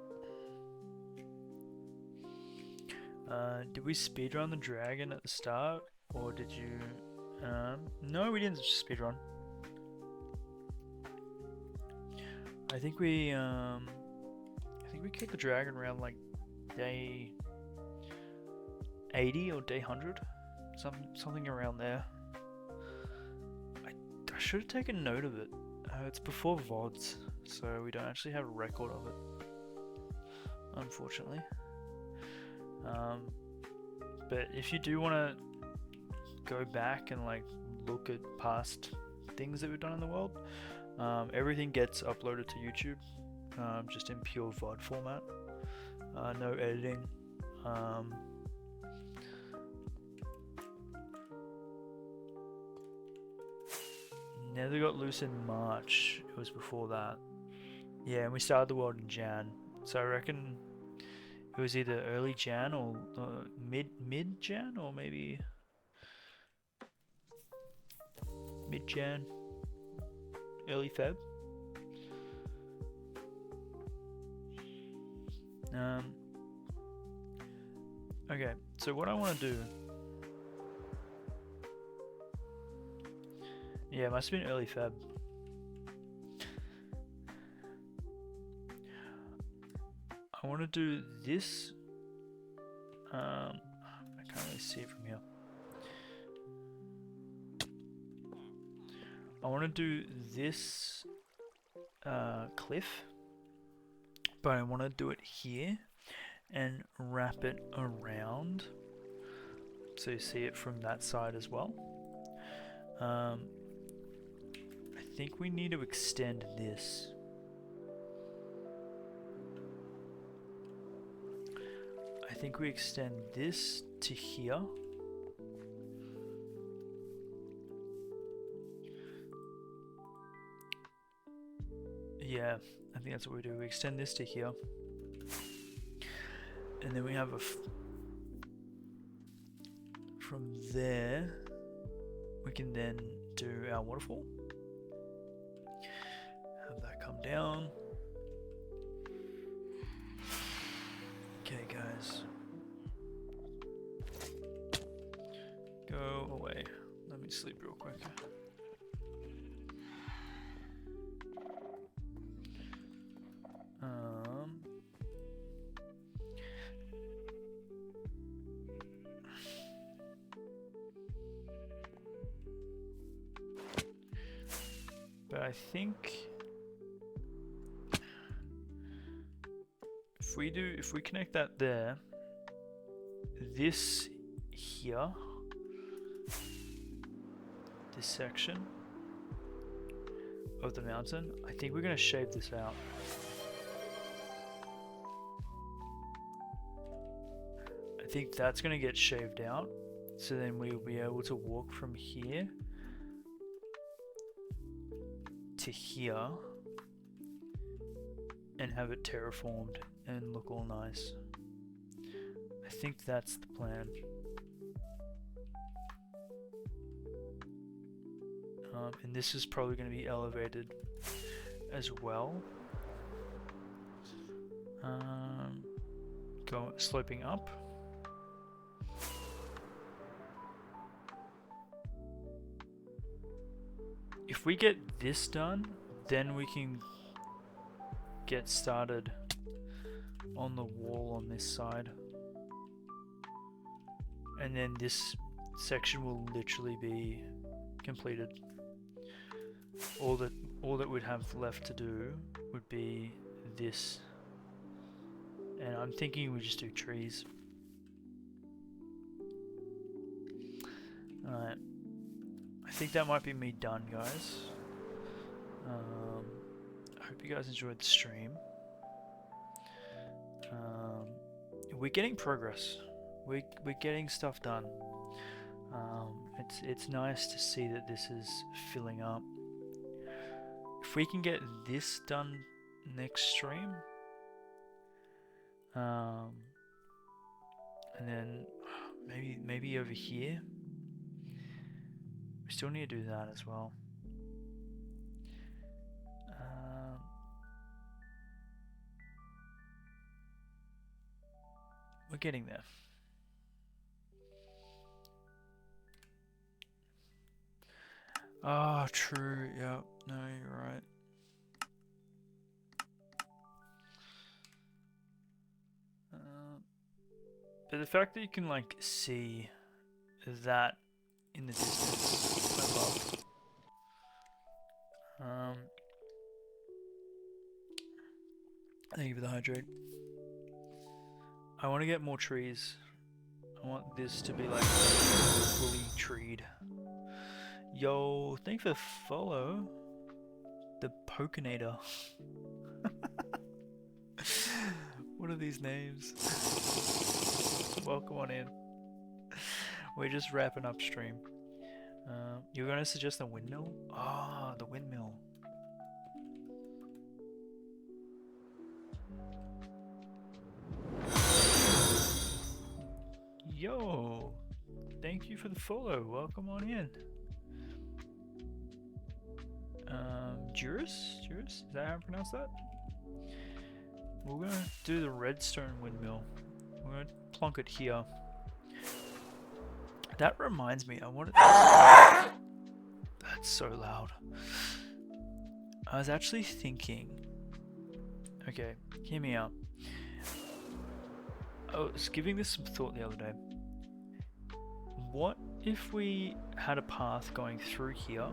Did we speedrun the dragon at the start? Or did you... no, we didn't speedrun. I think we killed the dragon around like day 80 or day 100, something around there. I should have taken note of it. It's before VODs, so we don't actually have a record of it, unfortunately. But if you do want to go back and like look at past things that we've done in the world, everything gets uploaded to YouTube, just in pure VOD format. No editing. Nether got loose in March. It was before that. Yeah, and we started the world in Jan. So I reckon it was either early Jan or mid Jan, or maybe mid Jan, early Feb. Okay, so what I want to do... Yeah, it must have been early Feb. I want to do this. I can't really see it from here. I want to do this cliff, but I want to do it here and wrap it around so you see it from that side as well. I think we need to extend this. I think we extend this to here. Yeah, I think that's what we do. We extend this to here. And then we have a... From there, we can then do our waterfall. Have that come down. Okay, guys. Go away. Let me sleep real quick. But I think if we connect that there, this here, this section of the mountain, I think we're going to shave this out. I think that's going to get shaved out, so then we'll be able to walk from here to here and have it terraformed and look all nice. I think that's the plan. And this is probably going to be elevated as well. sloping up. If we get this done, then we can get started on the wall on this side. And then this section will literally be completed. All that we'd have left to do would be this. And I'm thinking we just do trees. Alright. I think that might be me done, guys. I hope you guys enjoyed the stream. We're getting progress. We're getting stuff done. It's nice to see that this is filling up. If we can get this done next stream, and then maybe over here, we still need to do that as well. We're getting there. Ah, true. Yeah. No, you're right. But the fact that you can like see that in the distance, I love. Thank you for the hydrate. I want to get more trees. I want this to be like fully treed. Yo, thanks for the follow. The Pokinator. What are these names? Welcome on in. We're just wrapping up stream. You're going to suggest a windmill? Ah, the windmill. Yo, thank you for the follow. Welcome on in. Juris? Is that how I pronounce that? We're gonna do the redstone windmill. We're gonna plonk it here. That reminds me, I wanted. That's so loud. I was actually thinking. Okay, hear me out. I was giving this some thought the other day. What if we had a path going through here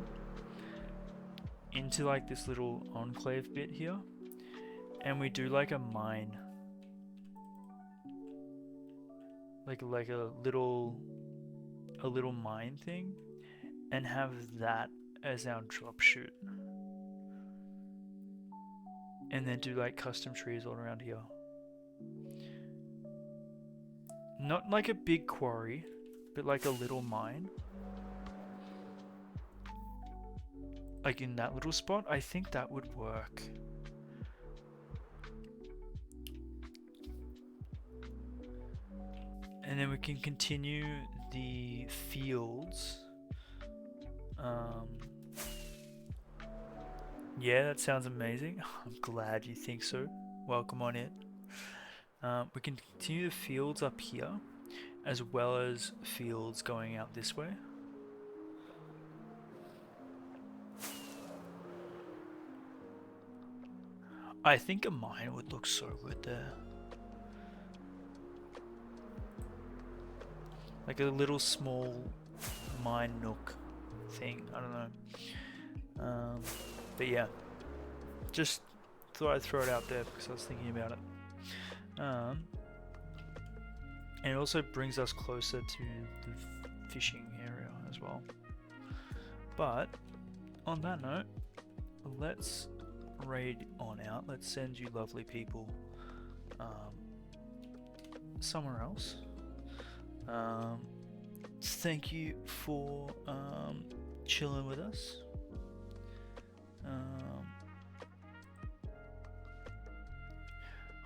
into like this little enclave bit here, and we do like a mine, like a little mine thing, and have that as our drop chute, and then do like custom trees all around here. Not like a big quarry, but like a little mine. Like in that little spot, I think that would work. And then we can continue the fields. Yeah, that sounds amazing. I'm glad you think so. Welcome on in. We can continue the fields up here, as well as fields going out this way. I think a mine would look so good there. Like a little small mine nook thing, I don't know. But yeah, just thought I'd throw it out there because I was thinking about it. And it also brings us closer to the fishing area as well. But on that note, let's raid on out. Let's send you lovely people somewhere else. Thank you for chilling with us.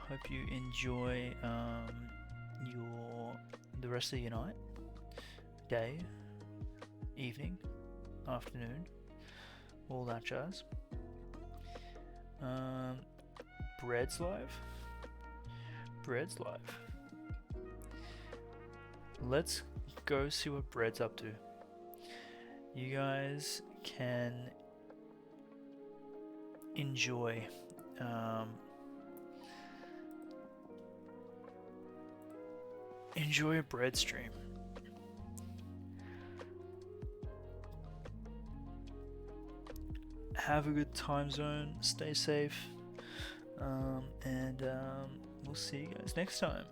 Hope you enjoy the rest of your night, day, evening, afternoon, all that jazz. Bread's live. let's go see what Bread's up to. You guys can enjoy enjoy a Bread stream. Have a good time zone, stay safe, and we'll see you guys next time.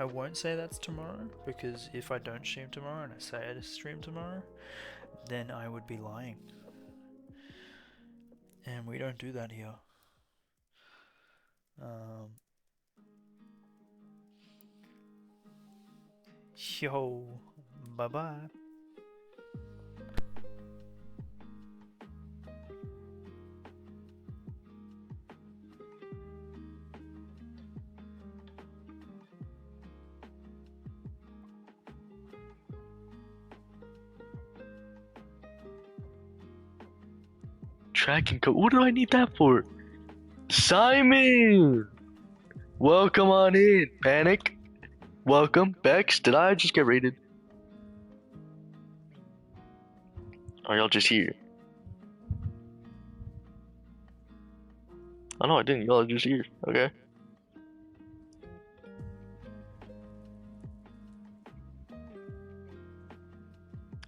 I won't say that's tomorrow, because if I don't stream tomorrow and I say I stream tomorrow, then I would be lying. And we don't do that here. Yo, bye bye. Tracking code. What do I need that for? Simon! Welcome on in, Panic. Welcome. Bex, did I just get raided? Or y'all just here? Oh no, I didn't. Y'all are just here. Okay.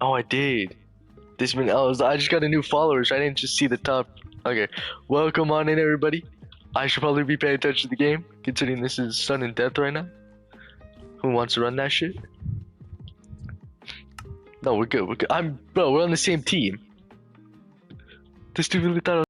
Oh, I did. This been I just got a new follower, so I didn't just see the top. Okay. Welcome on in, everybody. I should probably be paying attention to the game, considering this is sudden death right now. Who wants to run that shit? No, we're good. We're good. Bro, we're on the same team. This dude really thought I was